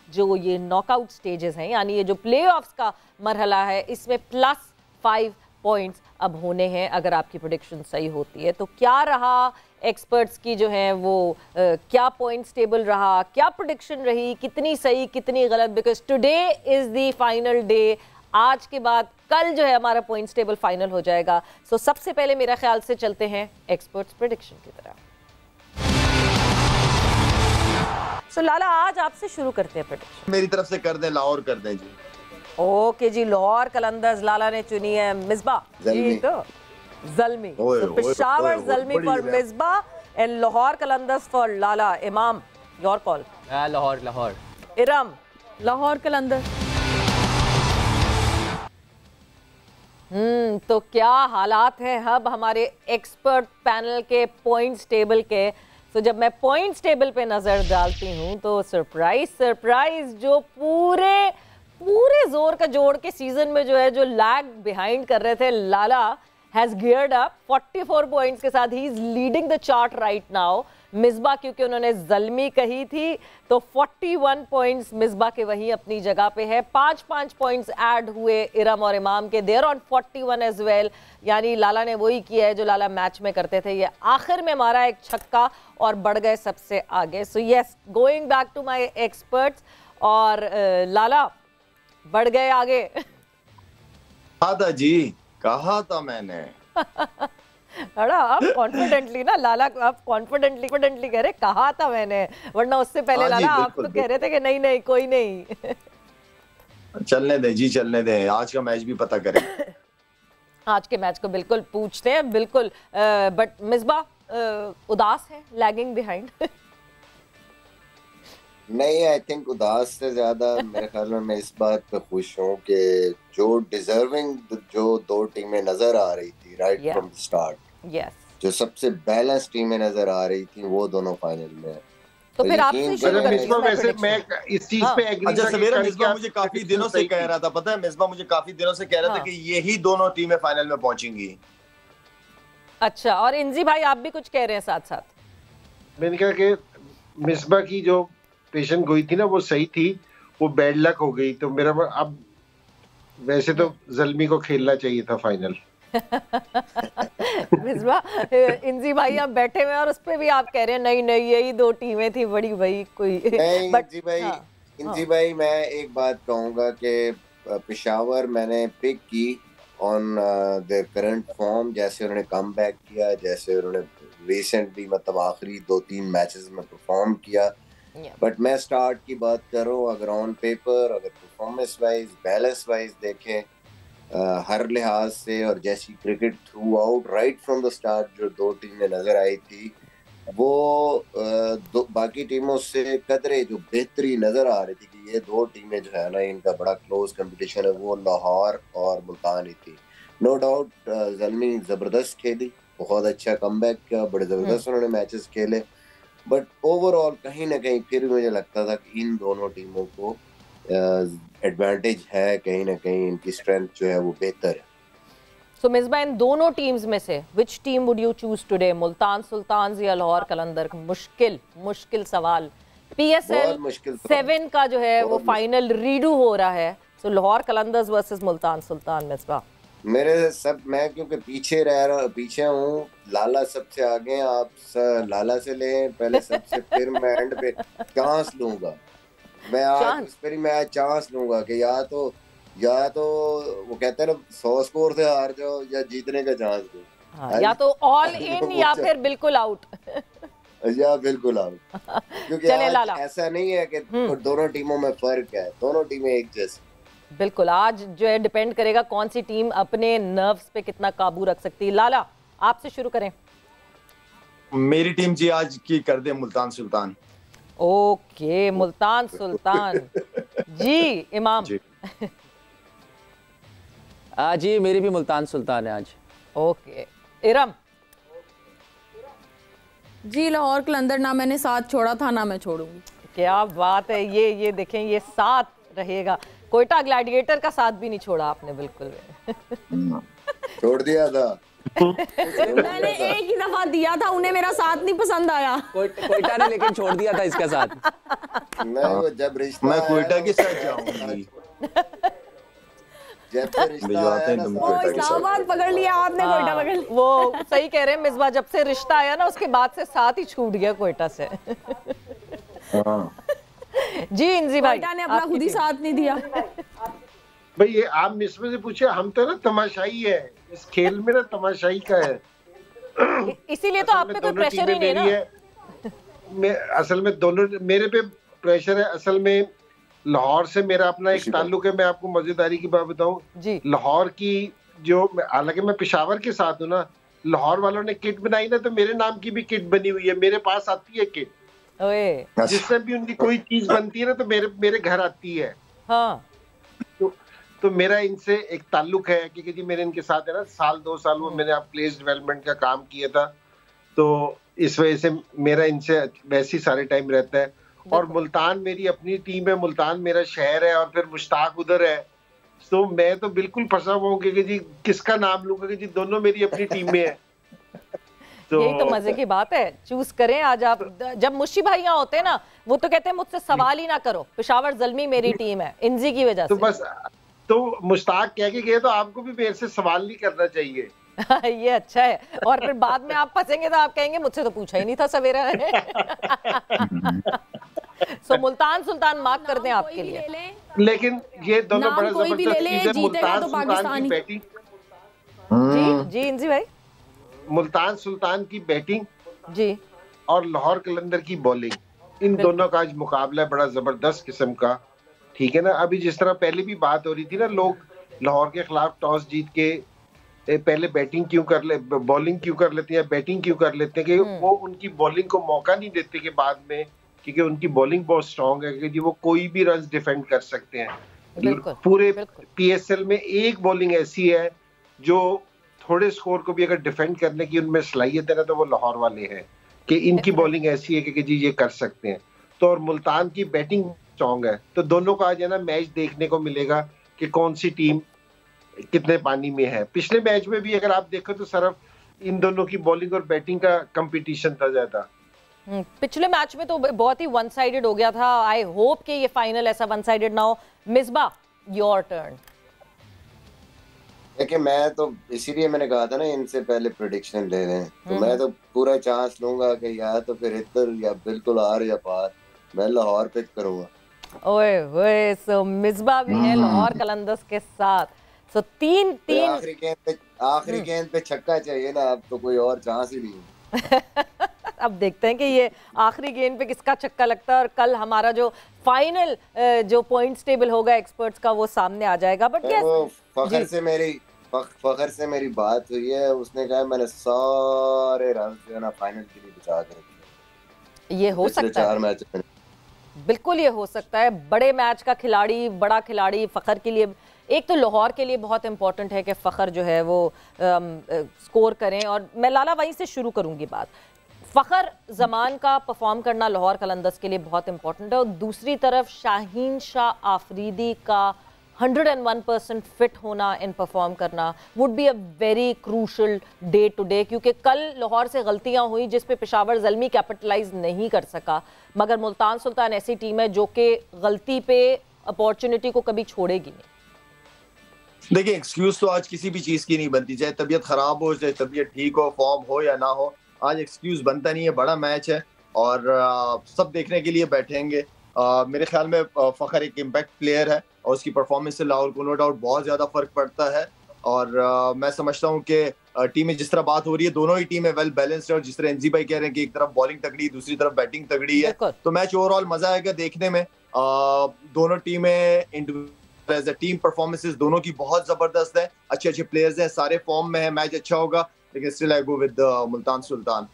जो ये नॉकआउट स्टेजेस हैं, यानी ये जो प्लेऑफ्स का मरहला है, इसमें +5 पॉइंट्स अब होने हैं अगर आपकी प्रेडिक्शन सही होती है। तो क्या रहा एक्सपर्ट्स की जो है वो क्या पॉइंट्स टेबल रहा, क्या प्रेडिक्शन रही, कितनी सही कितनी गलत, because today is the final day. आज के बाद कल जो है हमारा पॉइंट्स टेबल फाइनल हो जाएगा। सो सबसे पहले मेरा ख्याल से चलते हैं एक्सपर्ट्स प्रेडिक्शन की तरफ। सो लाला, आज आपसे शुरू करते हैं प्रेडिक्शन। मेरी तरफ से कर दें, लाहौर कर दें जी। ओके जी, लाहौर कलंदर्स लाला ने चुनी है मिसबा जी, तो ज़ल्मी। तो Peshawar Zalmi for Misbah and Lahore Qalandars for Lala. Imam, your call. Lahore. Iram, Lahore Qalandar. तो क्या हालात हैं अब हमारे एक्सपर्ट पैनल के पॉइंट्स टेबल के। तो जब मैं पॉइंट्स टेबल पे नजर डालती हूँ तो सरप्राइज जो पूरे जोर का जोड़ के सीजन में जो है जो लैग बिहाइंड कर रहे थे, लाला हैज गियर्ड अप 44 पॉइंट्स के साथ। He is leading the chart right now. Misbah, क्योंकि उन्होंने ज़ल्मी कही थी, तो 41 पॉइंट्स मिसबा के वहीं अपनी जगह पे है। 5-5 पॉइंट्स ऐड हुए इरम और इमाम के, देयर ऑन 41 एज वेल। यानी लाला ने वही किया है जो लाला मैच में करते थे। ये आखिर में मारा एक छक्का और बढ़ गए सबसे आगे। So yes, going back to my experts, और लाला बढ़ गए आगे। कहा था जी, कहा था मैंने। अड़ा आप कॉन्फिडेंटली ना लाला, आप कॉन्फिडेंटली कह रहे कहा था मैंने, वरना उससे पहले लाला आप तो कह रहे थे कि नहीं कोई नहीं। चलने दे जी, चलने दे, आज का मैच भी पता करें। आज के मैच को बिल्कुल पूछते हैं, बिल्कुल। बट मिसबा उदास है, लैगिंग बिहाइंड। नहीं, आई थिंक उदास से ज्यादा मेरे ख्याल में मैं इस बात पे खुश हूँ कि जो डिजर्विंग जो दो टीमें नजर आ रही थी right from the start, yes, जो सबसे बैलेंस टीमें नजर आ रही थी वो दोनों फाइनल में है। तो फिर आपसे शुरू करें। मिसबा, वैसे मैं इस चीज पे एग्री अच्छा सवेरा, मिसबा मुझे करके काफी दिनों से कह रहा था, पता है मिसबा मुझे काफी दिनों से कह रहा था कि यही दोनों टीमें फाइनल में पहुंचेंगी। अच्छा, और इंजी भाई आप भी कुछ कह रहे हैं साथ साथ? मैंने कहा कि मिसबा की जो पेशेंट गोई थी ना वो सही थी, वो बैड लक हो गई। तो मेरा अब वैसे तो ज़ल्मी को खेलना चाहिए था फाइनल। मिसबा, इंजी भाई आप बैठे हुए और उस पे भी आप कह रहे हैं नहीं नहीं यही दो टीमें थी बड़ी भाई कोई। नहीं बट इंजी भाई मैं एक बात कहूंगा कि पेशावर मैंने पिक की ऑन देयर करंट फॉर्म, जैसे उन्होंने कम बैक किया, जैसे उन्होंने रिसेंटली मतलब आखिरी 2-3 मैचेस में परफॉर्म किया। बट मैं स्टार्ट की बात कर रहा हूँ, अगर ऑन पेपर, अगर परफॉर्मेंस वाइज, बैलेंस वाइज देखें हर लिहाज से, और जैसी cricket through out right from the start जो दो टीमें नजर आई थी वो बाकी टीमों से कदरे जो बेहतरी नजर आ रही थी कि ये दो टीमें जो है ना इनका बड़ा क्लोज कंपटीशन है, वो लाहौर और मुल्तान ही थी। नो डाउट ज़ल्मी जबरदस्त खेली, बहुत अच्छा कमबैक किया, बड़े जबरदस्त उन्होंने मैचेस खेले, बट ओवरऑल कहीं ना कहीं फिर भी मुझे लगता था कि इन दोनों टीमों को एडवांटेज है, कहीं ना कहीं इनकी स्ट्रेंथ जो है वो बेहतर है। सो मिसबा, इन दोनों टीम्स में से which team would you choose today, Multan Sultan या लाहौर कलंदर? मुश्किल सवाल। PSL 7 का जो है वो फाइनल रीडू हो रहा है, सो लाहौर कलंदर्स वर्सेस मुल्तान सुल्तान। मिसबा, मैं क्योंकि पीछे हूँ, लाला सबसे आगे, आप लाला से लें पहले सबसे, फिर मैं एंड पे चांस लूंगा। मैं आज इस पर ही मैं चांस लूंगा कि या तो वो कहते हैं ना 100 स्कोर से हार जाओ या जीतने का चांस दो, या तो ऑल इन या फिर बिल्कुल आउट। या बिल्कुल आउट, क्योंकि आज ऐसा नहीं है कि दोनों टीमों में फर्क है, दोनों टीमें एक जैसी। बिल्कुल, आज जो है डिपेंड करेगा कौन सी टीम अपने नर्व्स पे कितना काबू रख सकती है। लाला आपसे शुरू करें। मेरी टीम जी आज की कर दे मुल्तान सुल्तान। ओके, मुल्तान सुल्तान। जी इमाम जी, जी मेरी भी मुल्तान सुल्तान है आज। ओके, इरम? जी लाहौर कलंदर, ना मैंने साथ छोड़ा था ना मैं छोड़ूंगी। क्या बात है, ये देखें, ये साथ रहेगा। कोयटा ग्लैडिएटर का साथ भी नहीं छोड़ा आपने, बिल्कुल छोड़ दिया था। मैंने एक ही दफा दिया था, उन्हें मेरा साथ नहीं पसंद आया। कोयटा ने लेकिन छोड़ दिया था इसका साथ। नहीं, वो जब रिश्ता मैं कोयटा के साथ जाऊंगी। इस्लामाबाद पकड़ लिया आपने, कोयटा पकड़ लिया। वो सही कह रहे हैं मिसबा, जब से रिश्ता आया ना उसके बाद से साथ ही छूट गया कोयटा से। जी इंजी भाई, कोयटा ने अपना खुद ही साथ नहीं दिया। भाई ये आप मिसबा से पूछे, हम तो ना तमाशाई है इस खेल में, ना तमाशाई का है, इसीलिए तो आप पे कोई प्रेशर ही नहीं ना। मैं असल में दोनों मेरे पे प्रेशर है। असल में लाहौर से मेरा अपना एक ताल्लुक है। मैं आपको मजेदारी की बात बताऊं, लाहौर की जो, हालांकि मैं पेशावर के साथ हूँ ना, लाहौर वालों ने किट बनाई ना, तो मेरे नाम की भी किट बनी हुई है, मेरे पास आती है किट। जिससे भी उनकी कोई चीज बनती है ना तो मेरे घर आती है। हाँ। तो मेरा इनसे एक ताल्लुक है, क्योंकि जी मेरे इनके साथ है ना 1-2 साल वो मैंने प्लेस डेवलपमेंट का काम किया था, तो इस वजह से मेरा इनसे वैसे ही सारे टाइम रहता है। और मुल्तान मेरी अपनी टीम है, मुल्तान मेरा शहर है, और फिर मुश्ताक उधर है, तो मैं तो बिल्कुल फंसा हुआ हूँ कि जी किसका नाम लूंगा, कि जी दोनों मेरी अपनी टीम में है। तो यही तो मजे की बात है, चूज करें आज आप। जब मुशी भाई यहाँ होते हैं ना, वो तो कहते हैं मुझसे सवाल ही ना करो, पेशावर ज़ल्मी मेरी टीम है, इंजी की वजह से। तो बस, तो मुश्ताक कह के गए, तो आपको भी मेरे से सवाल नहीं करना चाहिए। ये अच्छा है, और फिर बाद में आप फंसेंगे तो आप कहेंगे मुझसे तो पूछा ही नहीं था सवेरा ने। सो मुल्तान सुल्तान मार्क कर दें आपके लिए। लेकिन ये दोनों बड़ा जबरदस्त चीज है, मुल्तान सुल्तान की बैटिंग। जी इंजी भाई, मुल्तान सुल्तान की बैटिंग जी और लाहौर कलंदर की बॉलिंग, इन दोनों का आज मुकाबला है बड़ा जबरदस्त किस्म का। ठीक है ना, अभी जिस तरह पहले भी बात हो रही थी ना, लोग लाहौर के खिलाफ टॉस जीत के पहले बैटिंग क्यों कर ले, बॉलिंग क्यों कर लेते हैं, बैटिंग क्यों कर लेते हैं, कि वो उनकी बॉलिंग को मौका नहीं देते कि बाद में क्योंकि उनकी बॉलिंग बहुत स्ट्रांग है कि जी वो कोई भी रन डिफेंड कर सकते हैं। पूरे PSL में एक बॉलिंग ऐसी है जो थोड़े स्कोर को भी अगर डिफेंड करने की उनमें सलाहियत है ना, तो वो लाहौर वाले हैं कि इनकी बॉलिंग ऐसी है कि जी ये कर सकते हैं। तो और मुल्तान की बैटिंग स्ट्रांग है, तो दोनों का आज है ना मैच देखने को मिलेगा कि कौन सी टीम कितने पानी में है। पिछले मैच में भी अगर आप देखो तो सिर्फ इन दोनों की बॉलिंग और बैटिंग का कंपटीशन था ज्यादा। पिछले मैच में तो बहुत ही वन साइडेड हो गया था। आई होप कि ये फाइनल ऐसा वन साइडेड ना हो। Misbah, your turn. देखिए मैं तो इसीलिए मैंने कहा था ना इनसे पहले प्रेडिक्शन ले लें, तो मैं तो पूरा चांस लूंगा कि या तो फिर इधर या बिल्कुल हार या पार। मैं लाहौर पिक करूंगा। ओए ओए, सो मिसबा भी है लाहौर कलंदर्स के साथ। सो 3-3 आखिरी गेंद पे छक्का चाहिए ना, अब तो कोई और चांस ही नहीं। अब देखते हैं कि ये आखिरी गेंद पे किसका छक्का लगता है और कल हमारा जो फाइनल जो पॉइंट्स टेबल होगा एक्सपर्ट्स का वो सामने आ जाएगा। बट फखर से मेरी बात हुई है, उसने कहा मैंने सारे रन जो है ना फाइनल के लिए बचा के रखे। ये हो सकता है, बिल्कुल ये हो सकता है। बड़े मैच का खिलाड़ी, बड़ा खिलाड़ी फखर के लिए, एक तो लाहौर के लिए बहुत इंपॉर्टेंट है कि फखर जो है वो स्कोर करें। और मैं लाला वहीं से शुरू करूंगी बात। फखर जमान का परफॉर्म करना लाहौर कलंदर्स के लिए बहुत इंपॉर्टेंट है, और दूसरी तरफ शाहीन शाह आफरीदी का 101% फिट होना इन परफॉर्म करना would be a very crucial day today, क्योंकि कल लाहौर से गलतियां हुई जिस पे पेशावर ज़ल्मी कैपिटलाइज नहीं कर सका। मगर मुल्तान सुल्तान ऐसी टीम है जो कि गलती पे अपॉर्चुनिटी को कभी छोड़ेगी नहीं। देखिए एक्सक्यूज तो आज किसी भी चीज की नहीं बनती, चाहे तबीयत खराब हो, चाहे तबीयत ठीक हो, फॉर्म हो या ना हो, आज एक्सक्यूज बनता नहीं है। बड़ा मैच है और सब देखने के लिए बैठेंगे। मेरे ख्याल में फखर एक इम्पैक्ट प्लेयर है और उसकी परफॉर्मेंस से लाहौर को नो डाउट बहुत ज्यादा फर्क पड़ता है। और मैं समझता हूँ कि टीम में जिस तरह बात हो रही है, दोनों ही टीमें वेल बैलेंस्ड है, और जिस तरह एनजी भाई कह रहे हैं कि एक तरफ बॉलिंग तगड़ी, दूसरी तरफ बैटिंग तगड़ी है, तो मैच ओवरऑल मजा आएगा देखने में। दोनों टीमें एज अ टीम परफॉर्मेंसेस दोनों की बहुत जबरदस्त है, अच्छे अच्छे प्लेयर्स हैं, सारे फॉर्म में है, मैच अच्छा होगा, लेकिन still I go with Multan Sultan.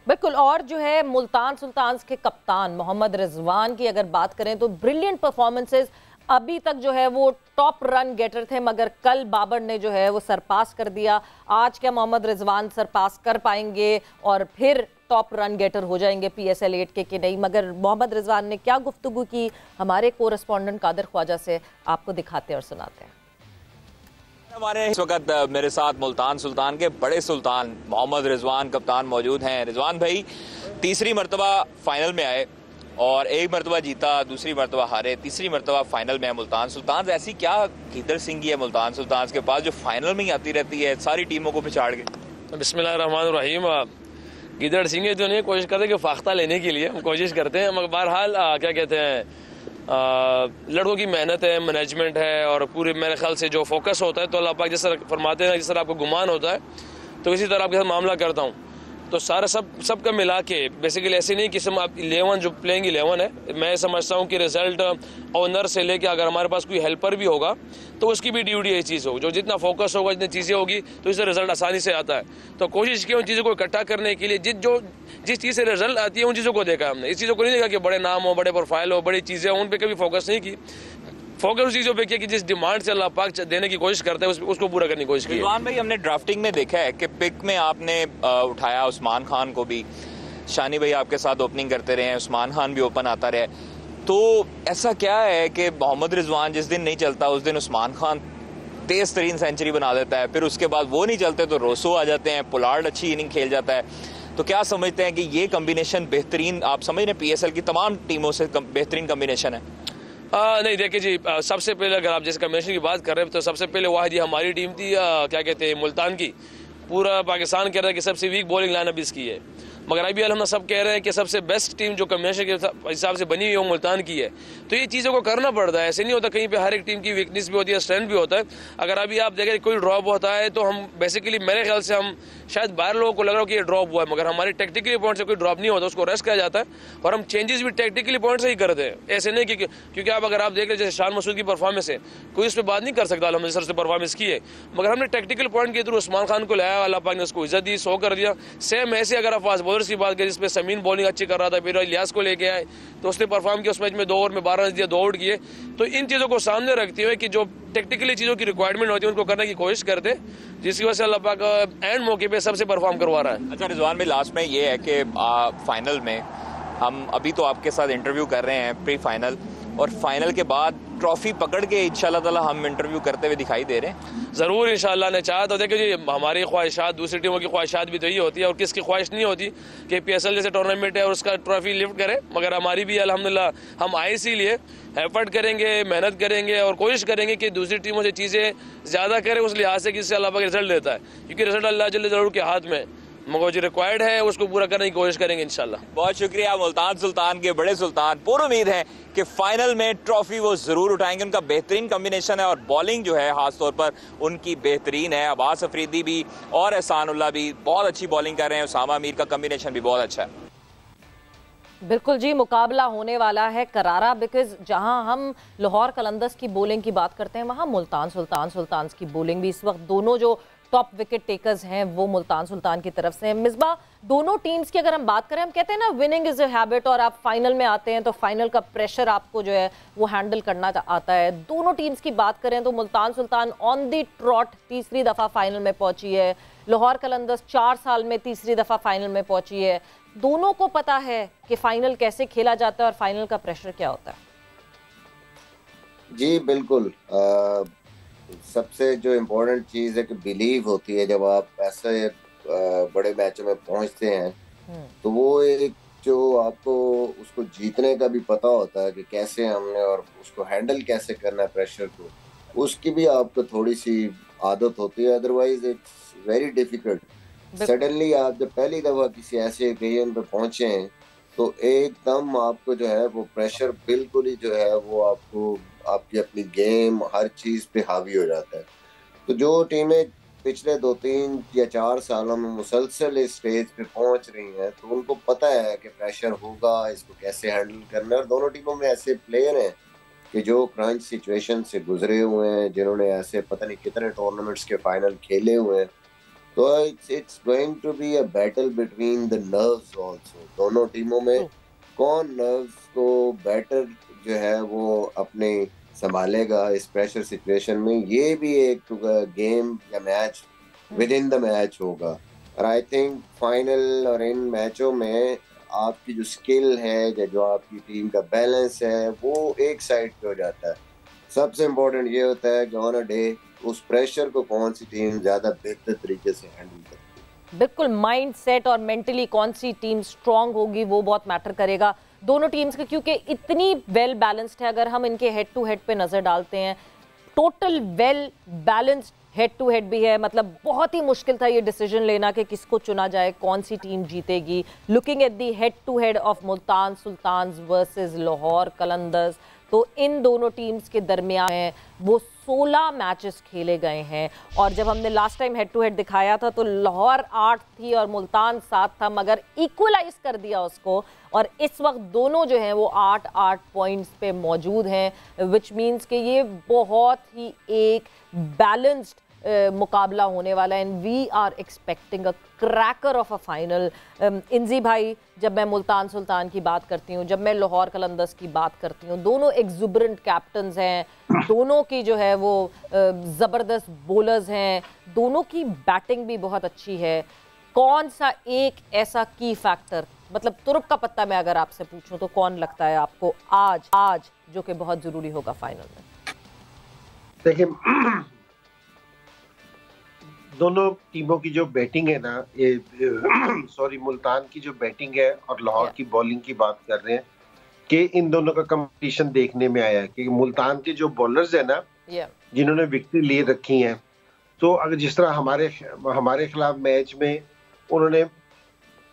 बिल्कुल। और जो है मुल्तान सुल्तान के कप्तान मोहम्मद रिजवान की अगर बात करें तो ब्रिलियंट परफॉर्मेंसेस, अभी तक जो है वो टॉप रन गेटर थे, मगर कल बाबर ने जो है वो सरपास कर दिया। आज क्या मोहम्मद रिजवान सरपास कर पाएंगे और फिर टॉप रन गेटर हो जाएंगे PSL 8 के कि नहीं? मगर मोहम्मद रिजवान ने क्या गुफ्तगू की हमारे कोरेस्पॉन्डेंट कादिर ख्वाजा से, आपको दिखाते और सुनाते हैं। हमारे इस वक्त मेरे साथ मुल्तान सुल्तान के बड़े सुल्तान मोहम्मद रिजवान कप्तान मौजूद हैं। रिजवान भाई तीसरी मरतबा फाइनल में आए और एक मरतबा जीता, दूसरी मरतबा हारे, तीसरी मरतबा फाइनल में है मुल्तान सुल्तान। ऐसी क्या गीदड़ सिंगी है मुल्तान सुल्तान के पास जो फाइनल में ही आती रहती है सारी टीमों को पिछाड़ के? बिस्मिल्लाहिर्रहमानिर्रहीम। गीदड़ सिंगी जो नहीं कोशिश करते कि फाख्ता लेने के लिए हम कोशिश करते हैं, मगर बहरहाल क्या कहते हैं, लड़कों की मेहनत है, मैनेजमेंट है और पूरे मेरे ख्याल से जो फोकस होता है, तो अल्लाह पाक जिस तरह फरमाते हैं जिस तरह आपको गुमान होता है तो इसी तरह आपके साथ मामला करता हूँ। तो सारा सब का मिला के बेसिकली ऐसे नहीं कि आप 11 जो प्लेइंग 11 है, मैं समझता हूँ कि रिजल्ट ओनर से लेके अगर हमारे पास कोई हेल्पर भी होगा तो उसकी भी ड्यूटी यही चीज़ हो, जो जितना फोकस होगा, जितनी चीज़ें होगी तो इससे रिजल्ट आसानी से आता है। तो कोशिश की उन चीज़ों को इकट्ठा करने के लिए जिस चीज़ से रिजल्ट आती है उन चीज़ों को देखा हमने। इस चीज़ों को नहीं देखा कि बड़े नाम हो, बड़े प्रोफाइल हो, बड़ी चीज़ें हो, उन पर कभी फोकस नहीं की। फोकस उस चीज़ों पे किया कि जिस डिमांड से अल्लाह पाक देने की कोशिश करता है उसको पूरा करने की कोशिश की। रिजवान भाई हमने ड्राफ्टिंग में देखा है कि पिक में आपने उठाया उस्मान खान को भी, शानी भाई आपके साथ ओपनिंग करते रहे हैं, उस्मान खान भी ओपन आता रहे, तो ऐसा क्या है कि मोहम्मद रिजवान जिस दिन नहीं चलता उस दिन उस्मान खान तेज तरीन सेंचुरी बना देता है, फिर उसके बाद वो नहीं चलते तो रोसो आ जाते हैं, पुलार्ड अच्छी इनिंग खेल जाता है। तो क्या समझते हैं कि ये कम्बिनेशन बेहतरीन, आप समझ रहे हैं PSL की तमाम टीमों से बेहतरीन कम्बिनेशन है? नहीं देखिए जी, सबसे पहले अगर आप जिस कम्बिनेशन की बात कर रहे हैं तो सबसे पहले वाहिद हमारी टीम थी, क्या कहते हैं, मुल्तान की। पूरा पाकिस्तान कह रहा है कि सबसे वीक बॉलिंग लाइनअप इसकी है, मगर IPL हम सब कह रहे हैं कि सबसे बेस्ट टीम जो कम्बिनेशन के हिसाब से बनी हुई है वो मुल्तान की है। तो ये चीज़ों को करना पड़ता है, ऐसे नहीं होता, कहीं पे हर एक टीम की वीकनेस भी होती है, स्ट्रेंथ भी होता है। अगर अभी आप देखें कोई ड्रॉप होता है तो हम बेसिकली मेरे ख्याल से हम शायद बाहर लोगों को लग रहा हो कि ये ड्रॉप हुआ है, मगर हमारे टेक्निकली पॉइंट से कोई ड्रॉप नहीं होता, उसको रेस्ट किया जाता है और हम चेंजेस भी टेक्निकली पॉइंट से ही करते हैं। ऐसे नहीं क्योंकि आप अगर आप देख रहे जैसे शान मसूद की परफॉर्मेंस है, कोई इस पर बात नहीं कर सकता अलहमद सर से परफॉर्मेंस की है, मगर हमने टेक्निकल पॉइंट के थ्रू उस्मान खान को लाया, अल्लाह पाक ने उसको इज्जत दी, 100 कर दिया। सेम ऐसे अगर आप फास्ट बॉलर बॉलर्स की बात करें, जिसमें समीन बॉलिंग अच्छी कर रहा था, फिर इलियास को लेके आए तो उसने परफॉर्म किया, उस मैच में 2 ओवर में 12 रन दिया, 2 आउट किए। तो इन चीज़ों को सामने रखते हुए कि जो टेक्निकली चीज़ों की रिक्वायरमेंट होती है उनको करने की कोशिश करते, जिसकी वजह से अल्लाह पाक एंड मौके पे सबसे परफॉर्म करवा रहा है। अच्छा रिजवान भाई, लास्ट में ये है कि फाइनल में हम अभी तो आपके साथ इंटरव्यू कर रहे हैं प्री फाइनल, और फाइनल के बाद ट्रॉफी पकड़ के इंशाल्लाह ताला हम इंटरव्यू करते हुए दिखाई दे रहे हैं। ज़रूर इंशाल्लाह ने चाहा तो देखिए जी, हमारी ख्वाहिशात दूसरी टीमों की ख्वाहिशात भी तो यही होती है, और किसकी ख्वाहिश नहीं होती कि PSL जैसे टूर्नामेंट है और उसका ट्रॉफी लिफ्ट करे, मगर हमारी भी अल्हम्दुलिल्लाह हम आए इसीलिए एफर्ट करेंगे, मेहनत करेंगे और कोशिश करेंगे कि दूसरी टीमों से चीज़ें ज़्यादा करें उस लिहाज से कि इससे अल्लाह पाक रिजल्ट देता है, क्योंकि रिजल्ट अल्लाह जल्द ज़रूर के हाथ में, मगर जो रिक्वायर्ड है उसको पूरा करने की कोशिश करेंगे इंशाल्लाह। बहुत शुक्रिया मुल्तान सुल्तान के बड़े सुल्तान, पूरी उम्मीद है कि फाइनल में ट्रॉफी वो जरूर उठाएंगे। उनका बेहतरीन कॉम्बिनेशन है और बॉलिंग जो है खास तौर पर उनकी बेहतरीन है। अब्बास अफरीदी भी और एहसानुल्लाह भी बहुत अच्छी बॉलिंग कर रहे हैं, उसामा मीर का कॉम्बिनेशन भी बहुत अच्छा है। बिल्कुल जी, मुकाबला होने वाला है करारा, बिकॉज जहां हम लाहौर कलंदर्स की बॉलिंग की बात करते हैं वहां मुल्तान सुल्तान की बॉलिंग भी इस वक्त, दोनों जो टॉप विकेट टेकर्स हैं वो मुल्तान सुल्तान की तरफ से हैं। मिसबा, दोनों टीम्स की अगर हम बात करें, हम कहते हैं ना विनिंग इज अ हैबिट, और आप फाइनल में आते हैं तो फाइनल का प्रेशर आपको जो है वो हैंडल करना आता है। दोनों टीम्स की बात करें तो Multan Sultan on the trout तीसरी दफ़ा फाइनल में पहुंची है, लाहौर कलंदर्स 4 साल में तीसरी दफ़ा फाइनल में पहुंची है। दोनों को पता है कि फाइनल कैसे खेला जाता है और फाइनल का प्रेशर क्या होता है। जी बिल्कुल, सबसे जो इम्पोर्टेंट चीज़ है कि बिलीव होती है। जब आप ऐसे बड़े मैचों में पहुंचते हैं तो वो एक जो आपको उसको जीतने का भी पता होता है कि कैसे हमने और उसको हैंडल कैसे करना है प्रेशर को, उसकी भी आपको थोड़ी सी आदत होती है। Otherwise it's very difficult. Suddenly आप जब पहली दफ़ा किसी ऐसे ओकेजन पे पहुंचे हैं तो एकदम आपको जो है वो प्रेशर बिल्कुल ही जो है वो आपको आपकी अपनी गेम हर चीज़ पे हावी हो जाता है। तो जो टीमें पिछले 2-3 या 4 सालों में मुसलसल इस स्टेज पे पहुंच रही हैं तो उनको पता है कि प्रेशर होगा, इसको कैसे हैंडल करना है। और दोनों टीमों में ऐसे प्लेयर हैं कि जो क्रंच सिचुएशन से गुजरे हुए हैं, जिन्होंने ऐसे पता नहीं कितने टूर्नामेंट्स के फाइनल खेले हुए हैं। तो it's going to be a battle between the nerves also. दोनों टीमों में कौन नर्व्स को बेटर जो है वो अपने संभालेगा इस प्रेशर सिचुएशन में, ये भी एक गेम या match with in the match होगा। और आई थिंक फाइनल और इन मैचों में आपकी जो स्किल है, जो आपकी टीम का बैलेंस है, वो एक साइड पे हो जाता है। सबसे इम्पोर्टेंट ये होता है कि ऑन अ डे उस प्रेशर को कौन सी टीम ज्यादा बेहतर तरीके से हैंडल करती है। बिल्कुल, माइंड सेट और मेंटली कौन सी टीम स्ट्रांग होगी वो बहुत मैटर करेगा दोनों टीम्स के, क्योंकि इतनी वेल बैलेंस्ड है। अगर हम इनके हेड टू हेड पे नजर डालते हैं, total well balanced head to head भी है। मतलब बहुत ही मुश्किल था ये डिसीजन लेना कि किसको चुना जाए, कौन सी टीम जीतेगी। Looking at the head to head of Multan Sultan versus Lahore Qalandars, तो इन दोनों टीम्स के दरमियान वो 16 मैचेस खेले गए हैं। और जब हमने last time head to head दिखाया था तो लाहौर 8 थी और मुल्तान 7 था, मगर इक्वलाइज कर दिया उसको। और इस वक्त दोनों जो हैं वो 8-8 पॉइंट्स पे मौजूद हैं, विच मीन्स कि ये बहुत ही एक बैलेंस्ड मुकाबला होने वाला है। And we are expecting a cracker of a final. Inzi भाई, जब मैं मुल्तान सुल्तान की बात करती हूँ, जब मैं लाहौर कलंदर्स की बात करती हूँ, दोनों एक्जुबरेंट कैप्टन्स हैं, दोनों की जो है वो ज़बरदस्त बॉलर्स हैं, दोनों की बैटिंग भी बहुत अच्छी है। कौन सा एक ऐसा की फैक्टर, मतलब तुरुप का पत्ता मैं अगर आपसे पूछूं तो कौन लगता है आपको आज जो कि बहुत ज़रूरी होगा फाइनल में? देखिए, दोनों टीमों की जो बैटिंग है ना, ये सॉरी मुल्तान की जो बैटिंग है और लाहौर की बॉलिंग की बात कर रहे हैं कि इन दोनों का कंपटीशन देखने में आया है कि मुल्तान के जो बॉलर्स है ना, जिन्होंने विकेट लिए रखी हैं, तो अगर जिस तरह हमारे खिलाफ मैच में उन्होंने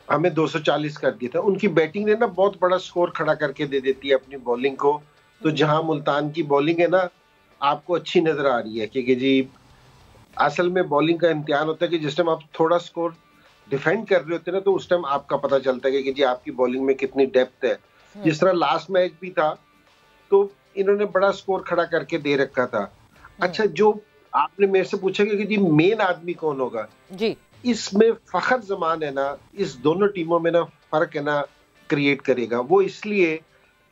हमें 240 कर दिया था, उनकी बैटिंग ने ना बहुत बड़ा स्कोर खड़ा करके दे देती है अपनी बॉलिंग को। तो जहां मुल्तान की बॉलिंग है ना आपको अच्छी नजर आ रही है, क्योंकि जी असल में बॉलिंग का इम्तिहान होता है कि जिस टाइम आप थोड़ा स्कोर डिफेंड कर रहे होते हैं ना, तो उस टाइम आपका पता चलता है कि जी आपकी बॉलिंग में कितनी डेप्थ है। जिस तरह लास्ट मैच भी था तो इन्होंने बड़ा स्कोर खड़ा करके दे रखा था। अच्छा, जो आपने मेरे से पूछा कि जी मेन आदमी कौन होगा जी, इसमें फखर जमान है ना, इस दोनों टीमों में ना फर्क है ना क्रिएट करेगा। वो इसलिए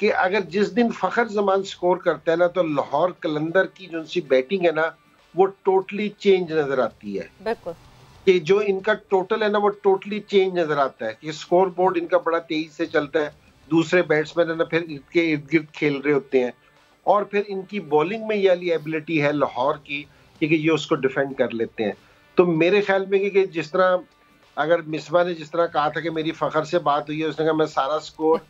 कि अगर जिस दिन फखर जमान स्कोर करता है ना, तो लाहौर कलंदर की जो सी बैटिंग है ना, वो टोटली चेंज नजर आती है। बिल्कुल, कि जो इनका टोटल है ना, वो टोटली चेंज नजर आता है कि स्कोर बोर्ड इनका बड़ा तेजी से चलता है, दूसरे बैट्समैन है ना फिर इनके इर्द गिर्द खेल रहे होते हैं, और फिर इनकी बॉलिंग में ये वाली एबिलिटी है लाहौर की कि ये उसको डिफेंड कर लेते हैं। तो मेरे ख्याल में कि जिस तरह अगर मिसबा ने जिस तरह कहा था कि मेरी फखर से बात हुई है, उसने कहा मैं सारा स्कोर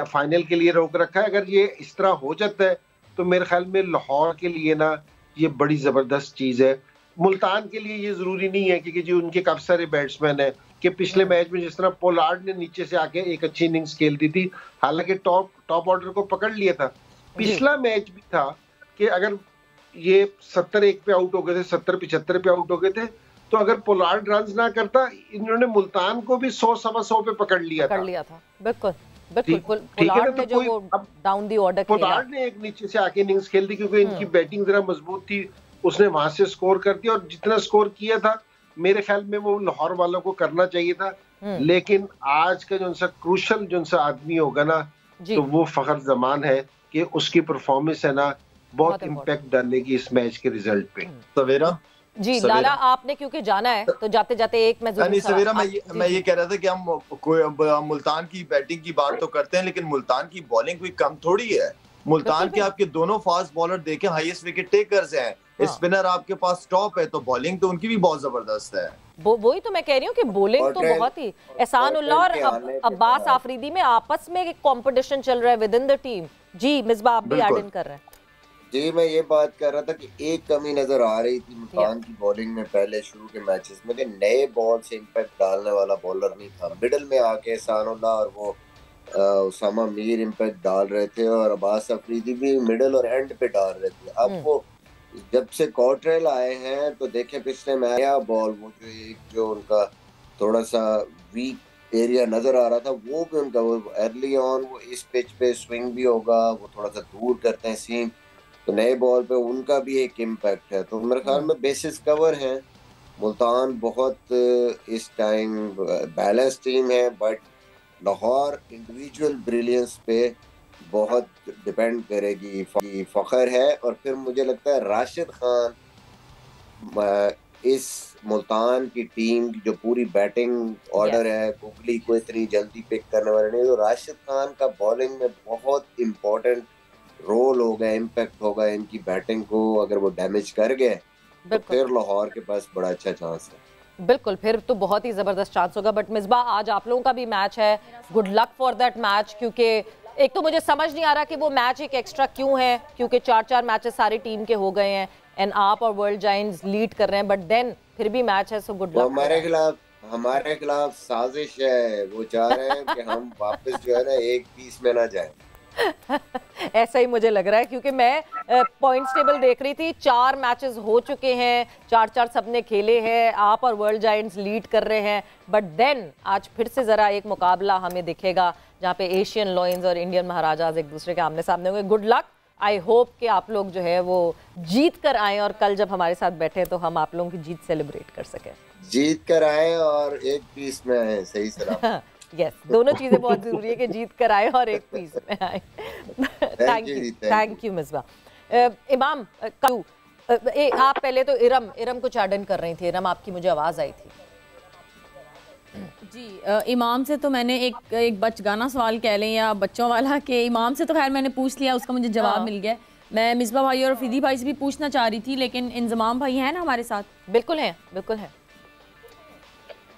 फाइनल के लिए रोक रखा है, अगर ये इस तरह हो जाता है तो मेरे ख्याल में लाहौर के लिए ना ये बड़ी जबरदस्त चीज है। मुल्तान के लिए ये जरूरी नहीं है क्योंकि जो उनके काफी सारे बैट्समैन है कि पिछले मैच में जिस तरह पोलार्ड ने नीचे से आके एक अच्छी इनिंग्स खेल दी थी, हालांकि टॉप ऑर्डर को पकड़ लिया था। पिछला मैच भी था कि अगर ये 70-1 पे आउट हो गए थे, 70-75 पे आउट हो गए थे, तो अगर पोलार्ड रन ना करता, इन्होंने मुल्तान को भी 100-125 पे पकड़ लिया था। बिल्कुल बिल्कुल। पोलार्ड ने जो वो डाउन दी ऑर्डर खेला, पोलार्ड ने एक नीचे से आके इनिंग्स खेल दी क्योंकि इनकी बैटिंग जरा मजबूत थी, उसने वहां से स्कोर कर दिया, और जितना स्कोर किया था मेरे ख्याल में वो लाहौर वालों को करना चाहिए था। लेकिन आज का जो क्रूशल जो आदमी होगा ना, तो वो फखर जमान है कि उसकी परफॉर्मेंस है ना बहुत इम्पैक्ट डालेगी इस मैच के रिजल्ट पे। सवेरा जी लाला, आपने क्योंकि जाना है तो जाते जाते एक मैं सवेरा मैं ये कह रहा था कि हम कोई मुल्तान की बैटिंग की बात तो करते हैं, लेकिन मुल्तान की बॉलिंग कोई कम थोड़ी है। मुल्तान के आपके दोनों फास्ट बॉलर देखें, हाईएस्ट विकेट टेकर्स हैं, स्पिनर आपके पास टॉप है, तो बॉलिंग तो उनकी भी बहुत जबरदस्त है। वही तो मैं कह रही हूँ कि बॉलिंग तो बहुत ही, एहसानुल्लाह और अब्बास आफरीदी में आपस में एक कंपटीशन चल रहा है विद इन द टीम। जी मिसबा, आप भी ऐड इन कर रहे हैं। जी मैं ये बात कर रहा था कि एक कमी नजर आ रही थी मुल्तान की बॉलिंग में पहले शुरू के मैचेस में, कि नए बॉल से इम्पैक्ट डालने वाला बॉलर नहीं था। मिडिल में आके एहसानुल्लाह और वो उसामा मीर इम्पैक्ट डाल रहे थे, और अब्बास अफरीदी भी मिडिल और एंड पे डाल रहे थे। अब वो जब से कॉटरेल आए हैं तो देखें पिछले में आया बॉल, वो जो उनका थोड़ा सा वीक एरिया नजर आ रहा था, वो भी उनका वो अर्ली ऑन वो इस पिच पे स्विंग भी होगा, वो थोड़ा सा दूर करते हैं सीम, तो नए बॉल पे उनका भी एक इम्पैक्ट है। तो मेरे ख्याल में बेसिस कवर है। मुल्तान बहुत इस टाइम बैलेंस टीम है, बट लाहौर इंडिविजुअल ब्रिलियंस पे बहुत डिपेंड करेगी। फखर है, और फिर मुझे लगता है राशिद खान इस मुल्तान की टीम की जो पूरी बैटिंग ऑर्डर है, गुगली को इतनी जल्दी पिक करने वाले नहीं, तो राशिद खान का बॉलिंग में बहुत इम्पोर्टेंट रोल होगा, इम्पैक्ट होगा इनकी बैटिंग को। अगर वो डैमेज कर गए तो फिर लाहौर के पास बड़ा अच्छा चांस है। बिल्कुल, फिर तो बहुत ही जबरदस्त चांस होगा। बट मिसबा, आज आप लोगों का भी मैच है, good luck for that match, क्योंकि एक तो मुझे समझ नहीं आ रहा कि वो मैच एक एक्स्ट्रा क्यों है, क्योंकि 4-4 मैचेस सारी टीम के हो गए हैं एंड आप और वर्ल्ड जायंट्स लीड कर रहे हैं, बट देन फिर भी मैच है, सो गुड लक। हमारे खिलाफ साजिश है, वो चाह रहे हैं कि हम वापस जो है ना एक पीस में ना जाएं। ऐसा ही मुझे लग रहा है, क्योंकि मैं पॉइंट्स टेबल देख रही थी, 4 मैचेस हो चुके हैं, 4-4 सबने खेले हैं, आप और वर्ल्ड जायंट्स लीड कर रहे हैं, बट देन आज फिर से जरा एक मुकाबला हमें दिखेगा जहाँ पे एशियन लॉयंस और इंडियन महाराजाज एक दूसरे के आमने सामने होंगे। गुड लक, आई होप कि आप लोग जो है वो जीत कर आए, और कल जब हमारे साथ बैठे तो हम आप लोगों की जीत सेलिब्रेट कर सके। जीत कर आए और एक पीस में आए, सही सलाह। यस, दोनों चीजें बहुत जरूरी है कि जीत कर आए और एक पीस में आए। Thank you Misbah. इमाम, आप पहले तो इरम कुछ ऐड कर रही थी। इरम, आपकी मुझे आवाज आई थी। जी, इमाम से तो मैंने एक बचगाना सवाल कह लें या बच्चों वाला, कि इमाम से तो खैर मैंने पूछ लिया, उसका मुझे जवाब मिल गया। मैं मिसबा भाई और फिदी भाई से भी पूछना चाह रही थी, लेकिन इंजमाम भाई हैं ना हमारे साथ? बिल्कुल हैं, बिल्कुल हैं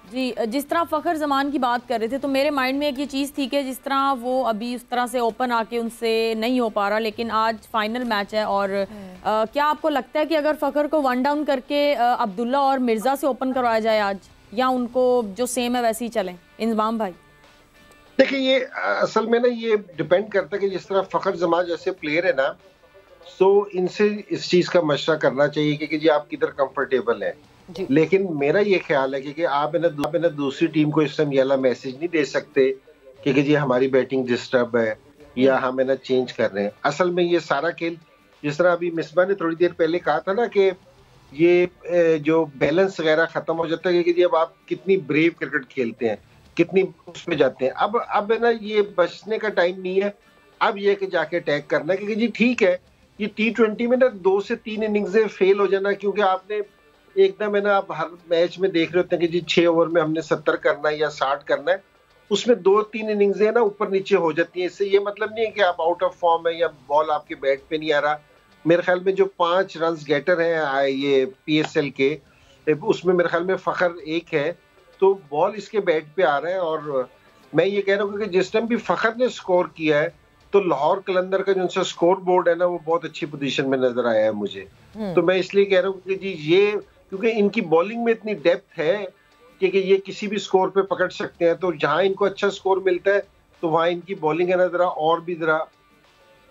जी। जिस तरह फ़खर ज़मान की बात कर रहे थे, तो मेरे माइंड में एक ये चीज़ थी कि जिस तरह वो अभी उस तरह से ओपन आके उनसे नहीं हो पा रहा, लेकिन आज फाइनल मैच है, और क्या आपको लगता है कि अगर फ़खर को 1 डाउन करके अब्दुल्ला और मिर्ज़ा से ओपन करवाया जाए आज, या उनको जो सेम है वैसे ही चलें? इंजमाम भाई देखिए, ये असल में ना ये डिपेंड करता है कि जिस तरह फ़खर ज़मान जैसे प्लेयर है ना, तो इनसे इस चीज़ का मशवरा करना चाहिए कि जी आप किधर कंफर्टेबल हैं। लेकिन मेरा ये ख्याल है कि आप ना दूसरी टीम को इस टाइम ये वाला मैसेज नहीं दे सकते कि जी हमारी बैटिंग डिस्टर्ब है या हम ना चेंज कर रहे हैं। असल में ये सारा खेल, जिस तरह अभी मिसबा ने थोड़ी देर पहले कहा था ना कि ये जो बैलेंस वगैरह खत्म हो जाता है कि जी अब आप कितनी ब्रेव क्रिकेट खेलते हैं, कितनी उसमें जाते हैं। अब है ना, ये बचने का टाइम नहीं है, अब ये कि जाके अटैक करना है। क्योंकि जी ठीक है, ये T20 में ना 2 से 3 इनिंग्स फेल हो जाना, क्योंकि आपने एकदम है ना, आप हर मैच में देख रहे होते हैं कि जी 6 ओवर में हमने 70 करना है या 60 करना है, उसमें 2-3 इनिंग्स है ना ऊपर नीचे हो जाती है। इससे ये मतलब नहीं है कि आप आउट ऑफ फॉर्म है या बॉल आपके बैट पे नहीं आ रहा। मेरे ख्याल में जो 5 रन गेटर हैं ये PSL के, उसमें मेरे ख्याल में फखर एक है, तो बॉल इसके बैट पे आ रहा है। और मैं ये कह रहा हूँ कि जिस टाइम भी फखर ने स्कोर किया है तो लाहौर कलंदर का जो उनका स्कोर बोर्ड है ना, वो बहुत अच्छी पोजीशन में नजर आया है मुझे। तो मैं इसलिए कह रहा हूँ कि जी ये, क्योंकि इनकी बॉलिंग में इतनी डेप्थ है कि ये किसी भी स्कोर पे पकड़ सकते हैं, तो जहां इनको अच्छा स्कोर मिलता है तो वहां इनकी बॉलिंग है ना जरा और भी जरा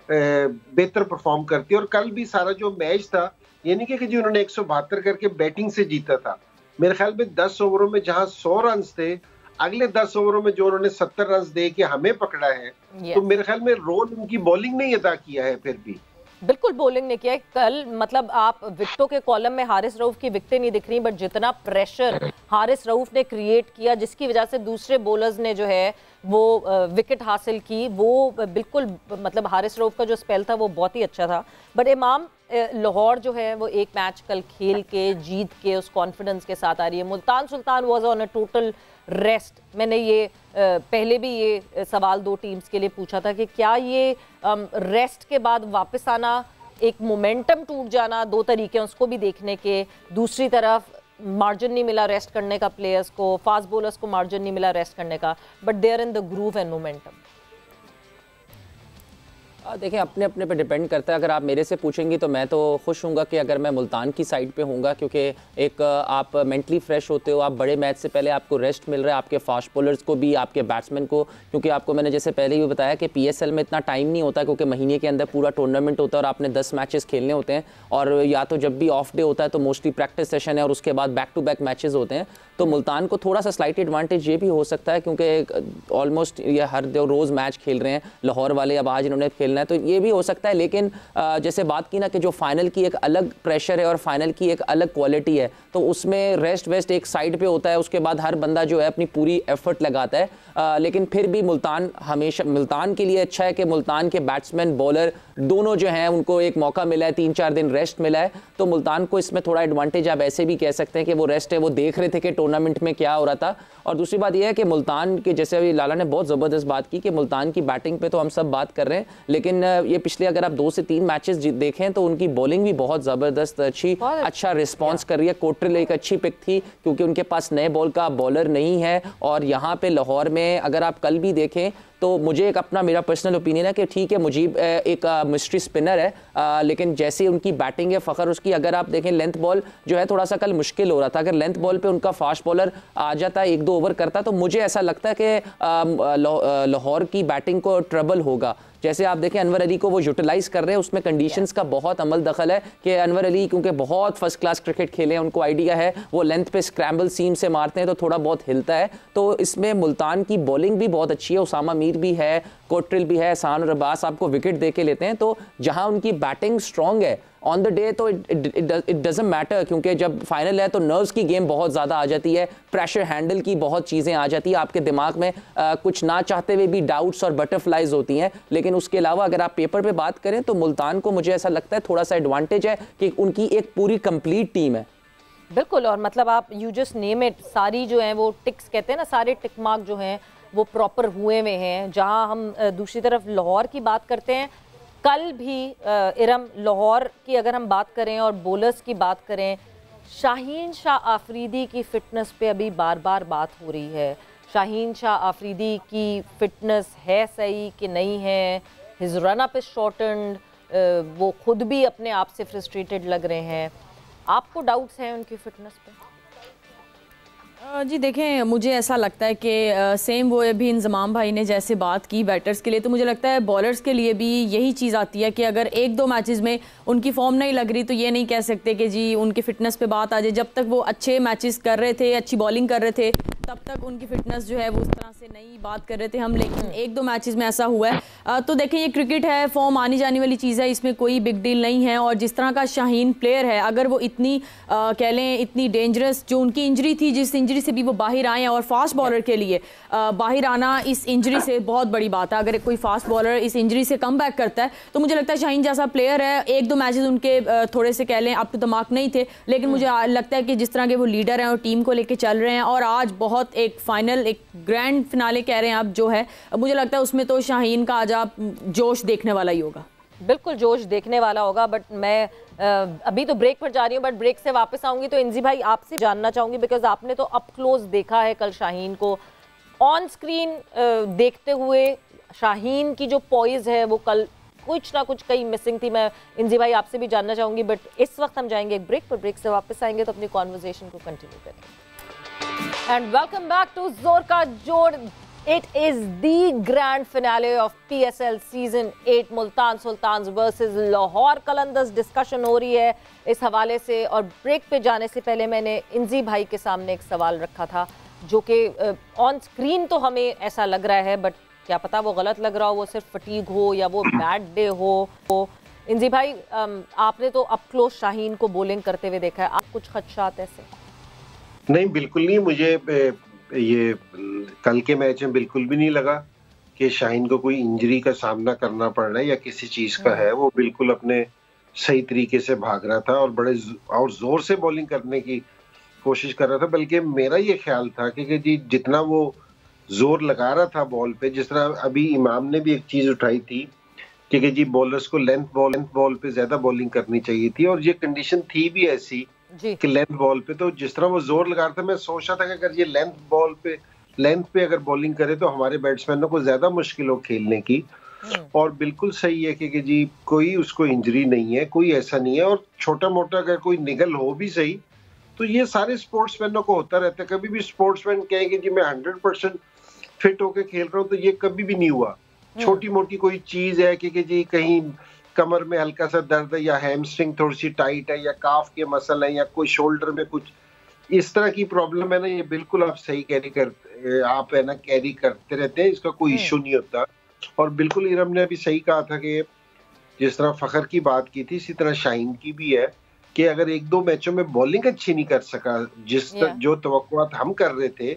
बेहतर परफॉर्म करती है। और कल भी सारा जो मैच था, ये नहीं कि जी उन्होंने 172 करके बैटिंग से जीता था। मेरे ख्याल में 10 ओवरों में जहां 100 रन थे, अगले 10 ओवरों में जो उन्होंने 70 रन दे के हमें पकड़ा है, तो मेरे ख्याल में रोल उनकी बॉलिंग ने अदा किया है। फिर भी बिल्कुल बॉलिंग ने किया है कल। मतलब आप विकेटों के कॉलम में हारिस रऊफ की विकेटें नहीं दिख रही, बट जितना प्रेशर हारिस रऊफ ने क्रिएट किया, जिसकी वजह से दूसरे बॉलर्स ने जो है वो विकेट हासिल की, वो बिल्कुल मतलब हारिस रऊफ का जो स्पेल था वो बहुत ही अच्छा था। बट इमाम, लाहौर जो है वो एक मैच कल खेल के जीत के उस कॉन्फिडेंस के साथ आ रही है। Multan Sultan was on a total rest. मैंने ये पहले भी ये सवाल 2 टीम्स के लिए पूछा था कि क्या ये रेस्ट के बाद वापस आना, एक मोमेंटम टूट जाना, 2 तरीके हैं उसको भी देखने के। दूसरी तरफ मार्जिन नहीं मिला रेस्ट करने का प्लेयर्स को, फास्ट बॉलर्स को मार्जिन नहीं मिला रेस्ट करने का, but they are in the groove and momentum. देखिए, अपने अपने पे डिपेंड करता है। अगर आप मेरे से पूछेंगी तो मैं तो खुश हूँगा कि अगर मैं मुल्तान की साइड पे हूँगा, क्योंकि एक आप मेंटली फ्रेश होते हो, आप बड़े मैच से पहले आपको रेस्ट मिल रहा है, आपके फास्ट बॉलर्स को भी, आपके बैट्समैन को। क्योंकि आपको मैंने जैसे पहले ही बताया कि PSL में इतना टाइम नहीं होता, क्योंकि महीने के अंदर पूरा टूर्नामेंट होता है और आपने 10 मैचेस खेलने होते हैं, और या तो जब भी ऑफ डे होता है तो मोस्टली प्रैक्टिस सेशन है और उसके बाद बैक टू बैक मैचेस होते हैं। तो मुल्तान को थोड़ा सा स्लाइट एडवांटेज ये भी हो सकता है, क्योंकि ऑलमोस्ट ये हर रोज़ मैच खेल रहे हैं लाहौर वाले, अब आज इन्होंने खेलना है, तो ये भी हो सकता है। लेकिन जैसे बात की ना कि जो फाइनल की एक अलग प्रेशर है और फाइनल की एक अलग क्वालिटी है, तो उसमें रेस्ट वेस्ट एक साइड पे होता है, उसके बाद हर बंदा जो है अपनी पूरी एफर्ट लगाता है। लेकिन फिर भी मुल्तान हमेशा, मुल्तान के लिए अच्छा है कि मुल्तान के बैट्समैन बॉलर दोनों जो हैं उनको एक मौका मिला है, 3-4 दिन रेस्ट मिला है, तो मुल्तान को इसमें थोड़ा एडवांटेज आप ऐसे भी कह सकते हैं कि वो रेस्ट है, वो देख रहे थे कि टूर्नामेंट में क्या हो रहा था। और दूसरी बात यह है कि मुल्तान के, जैसे अभी लाला ने बहुत ज़बरदस्त बात की कि मुल्तान की बैटिंग पे तो हम सब बात कर रहे हैं, लेकिन ये पिछले अगर आप 2 से 3 मैचेस देखें तो उनकी बॉलिंग भी बहुत ज़बरदस्त अच्छा रिस्पॉन्स कर रही है। कोट्रिल एक अच्छी पिक थी, क्योंकि उनके पास नए बॉल का बॉलर नहीं है। और यहाँ पे लाहौर में अगर आप कल भी देखें तो मुझे एक अपना मेरा पर्सनल ओपिनियन है कि ठीक है, मुजीब एक मिस्ट्री स्पिनर है, लेकिन जैसी उनकी बैटिंग है, फ़खर उसकी, अगर आप देखें लेंथ बॉल जो है थोड़ा सा कल मुश्किल हो रहा था। अगर लेंथ बॉल पे उनका फास्ट बॉलर आ जाता, 1-2 ओवर करता, तो मुझे ऐसा लगता है कि लाहौर की बैटिंग को ट्रबल होगा। जैसे आप देखें अनवर अली को वो यूटिलाइज कर रहे हैं, उसमें कंडीशंस का बहुत अमल दखल है कि अनवर अली क्योंकि बहुत फर्स्ट क्लास क्रिकेट खेले हैं, उनको आइडिया है, वो लेंथ पे स्क्रैम्बल सीम से मारते हैं तो थोड़ा बहुत हिलता है। तो इसमें मुल्तान की बॉलिंग भी बहुत अच्छी है, उसामा मीर भी है, कोट्रिल भी है, एहसान और अब्बास आपको विकेट दे के लेते हैं। तो जहां उनकी बैटिंग स्ट्रॉन्ग है ऑन द डे तो इट डजंट मैटर, क्योंकि जब फाइनल है तो नर्व्स की गेम बहुत ज़्यादा आ जाती है, प्रेशर हैंडल की बहुत चीज़ें आ जाती है, आपके दिमाग में कुछ ना चाहते हुए भी डाउट्स और बटरफ्लाइज होती हैं। लेकिन उसके अलावा अगर आप पेपर पे बात करें तो मुल्तान को मुझे ऐसा लगता है थोड़ा सा एडवांटेज है कि उनकी एक पूरी कंप्लीट टीम है। बिल्कुल, और मतलब आप यू जस्ट नेम इट, सारी जो हैं वो टिक्स कहते हैं ना, सारे टिक मार्क जो हैं वो प्रॉपर हुए हुए हैं। जहां हम दूसरी तरफ लाहौर की बात करते हैं, कल भी इरम लाहौर की अगर हम बात करें और बॉलर्स की बात करें, शाहीन शाह आफरीदी की फ़िटनेस पे अभी बार बार बात हो रही है। शाहीन शाह आफरीदी की फ़िटनेस है सही कि नहीं है, his run up is shortened, वो खुद भी अपने आप से फ्रस्ट्रेटेड लग रहे हैं। आपको डाउट्स हैं उनकी फ़िटनेस पे? जी देखें, मुझे ऐसा लगता है कि सेम वो अभी इंजमाम भाई ने जैसे बात की बैटर्स के लिए, तो मुझे लगता है बॉलर्स के लिए भी यही चीज़ आती है कि अगर एक दो मैचेस में उनकी फॉर्म नहीं लग रही तो ये नहीं कह सकते कि जी उनकी फ़िटनेस पे बात आ जाए। जब तक वो अच्छे मैचेस कर रहे थे, अच्छी बॉलिंग कर रहे थे, तब तक उनकी फ़िटनेस जो है वो उस तरह से नहीं बात कर रहे थे हम। लेकिन एक दो मैचेस में ऐसा हुआ है। तो देखें, ये क्रिकेट है, फॉर्म आनी जाने वाली चीज़ है, इसमें कोई बिग डील नहीं है। और जिस तरह का शाहीन प्लेयर है, अगर वो इतनी कह लें इतनी डेंजरस, जो उनकी इंजरी थी, जिस इंजरी से भी वो बाहर आए हैं, और फास्ट बॉलर के लिए बाहर आना इस इंजरी से बहुत बड़ी बात है। अगर कोई फास्ट बॉलर इस इंजरी से कम बैक करता है तो मुझे लगता है शाहीन जैसा प्लेयर है। एक दो मैचेस उनके थोड़े से कह लें अप टू द मार्क नहीं थे, लेकिन मुझे लगता है कि जिस तरह के वो लीडर हैं और टीम को लेके चल रहे हैं, और आज बहुत एक फाइनल, एक ग्रैंड फिनाले कह रहे हैं आप जो है, मुझे लगता है उसमें तो शाहीन का आज आप जोश देखने वाला ही होगा। बिल्कुल जोश देखने वाला होगा। बट मैं अभी तो ब्रेक पर जा रही हूँ, बट ब्रेक से वापस आऊंगी तो इंजी भाई आपसे जानना चाहूंगी, बिकॉज आपने तो अप क्लोज देखा है कल शाहीन को ऑन स्क्रीन देखते हुए। शाहीन की जो पॉइज है वो कल कुछ ना कुछ कहीं मिसिंग थी। मैं इंजी भाई आपसे भी जानना चाहूंगी, बट इस वक्त हम जाएंगे एक ब्रेक पर। ब्रेक से वापस आएंगे तो अपनी कॉन्वर्जेशन को कंटिन्यू करेंगे। And welcome back to Zor का जोड़। It is the grand finale of PSL Season 8 Multan sultans versus Lahore Qalandars. Discussion हो रही है इस हवाले से, और ब्रेक पे जाने से पहले मैंने इंजी भाई के सामने एक सवाल रखा था जो कि ऑन स्क्रीन तो हमें ऐसा लग रहा है, बट क्या पता वो गलत लग रहा हो, वो सिर्फ फटीग हो या वो बैड डे हो। इंजी भाई, आपने तो अप क्लोज शाहीन को बॉलिंग करते हुए देखा है, आप कुछ खदशात ऐसे? नहीं, बिल्कुल नहीं। मुझे ये कल के मैच में बिल्कुल भी नहीं लगा कि शाहीन को कोई इंजरी का सामना करना पड़ रहा है या किसी चीज का है। वो बिल्कुल अपने सही तरीके से भाग रहा था और बड़े और जोर से बॉलिंग करने की कोशिश कर रहा था। बल्कि मेरा ये ख्याल था कि जी जितना वो जोर लगा रहा था बॉल पे, जिस तरह अभी इमाम ने भी एक चीज उठाई थी कि जी बॉलर्स को लेंथ बॉल पे ज्यादा बॉलिंग करनी चाहिए थी, और ये कंडीशन थी भी ऐसी कि लेंथ बॉल पे। तो जिस तरह वो जोर लगा रहा था, मैं सोच रहा था कि अगर ये लेंथ पे अगर बॉलिंग करे तो हमारे बैट्समैनों को ज्यादा मुश्किल हो खेलने की। और बिल्कुल सही है कि जी कोई उसको इंजरी नहीं है, कोई ऐसा नहीं है। और छोटा मोटा अगर कोई निगल हो भी सही तो ये सारे स्पोर्ट्समैनों को होता रहता है। कभी भी स्पोर्ट्समैन कहेंगे जी मैं 100% फिट होके खेल रहा हूँ, तो ये कभी भी नहीं हुआ। छोटी मोटी कोई चीज है कि जी कहीं कमर में हल्का सा दर्द है, या हैमस्ट्रिंग थोड़ी सी टाइट है, या काफ के मसल है, या कोई शोल्डर में कुछ इस तरह की प्रॉब्लम है ना, ये बिल्कुल आप सही कैरी करते रहते हैं, इसका कोई इश्यू नहीं होता। और बिल्कुल इरम ने भी सही कहा था कि जिस तरह फखर की बात की थी, इसी तरह शाहीन की भी है कि अगर एक दो मैचों में बॉलिंग अच्छी नहीं कर सका, जो तवक्कुआत हम कर रहे थे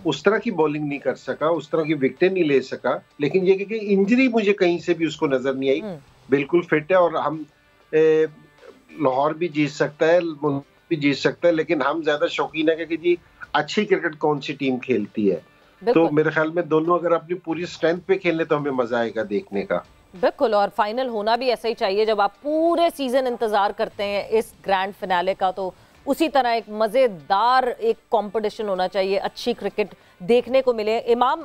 उस तरह की बॉलिंग नहीं कर सका, उस तरह की विकेटें नहीं ले सका। लेकिन ये कि इंजरी मुझे कहीं से भी उसको नजर नहीं आई, बिल्कुल फिट है। और हम लाहौर भी जीत सकता है, भी जीत सकता है, लेकिन हम ज्यादा शौकीन है कि जी अच्छी क्रिकेट कौन सी टीम खेलती है। तो मेरे ख्याल में दोनों अगर अपनी पूरी स्ट्रेंथ पे खेलने तो हमें मजा आएगा देखने का। बिल्कुल, और फाइनल होना भी ऐसा ही चाहिए। जब आप पूरे सीजन इंतजार करते हैं इस ग्रैंड फिनाले का, तो उसी तरह एक मजेदार एक कंपटीशन होना चाहिए, अच्छी क्रिकेट देखने को मिले। इमाम,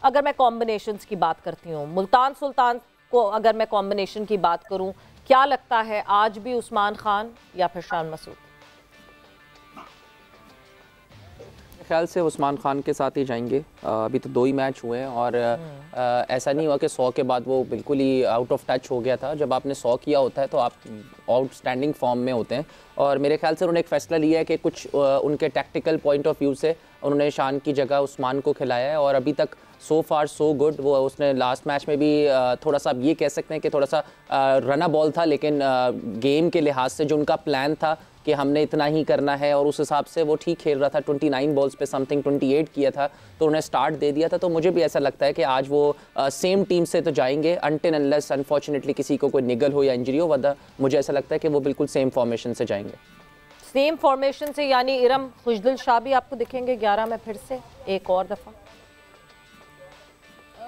अगर मैं कॉम्बिनेशंस की बात करती हूँ, मुल्तान सुल्तान को अगर मैं कॉम्बिनेशन की बात करूं, क्या लगता है आज भी उस्मान खान या फिर शान मसूद? ख्याल से उस्मान खान के साथ ही जाएंगे। अभी तो 2 ही मैच हुए हैं, और ऐसा नहीं हुआ कि 100 के बाद वो बिल्कुल ही आउट ऑफ टच हो गया था। जब आपने 100 किया होता है तो आप आउटस्टैंडिंग फॉर्म में होते हैं, और मेरे ख्याल से उन्होंने एक फ़ैसला लिया है कि कुछ उनके टैक्टिकल पॉइंट ऑफ व्यू से उन्होंने शान की जगह उस्मान को खिलाया है, और अभी तक सो फार सो गुड। वो उसने लास्ट मैच में भी थोड़ा सा आप ये कह सकते हैं कि थोड़ा सा रना बॉल था, लेकिन गेम के लिहाज से जो उनका प्लान था कि हमने इतना ही करना है, और उस हिसाब से वो ठीक खेल रहा था। 29 बॉल्स पे समथिंग 28 किया था, तो उन्हें स्टार्ट दे दिया था। तो मुझे भी ऐसा लगता है कि आज वो सेम टीम से तो जाएंगे, अनटिल अनलेस अनफॉर्चुनेटली किसी को कोई निगल हो या इंजरी हो, वरना मुझे ऐसा लगता है कि वो बिल्कुल सेम फॉर्मेशन से जाएंगे। सेम फॉर्मेशन से, यानी इरम खुशदिल शाह भी आपको दिखेंगे 11 में फिर से एक और दफ़ा?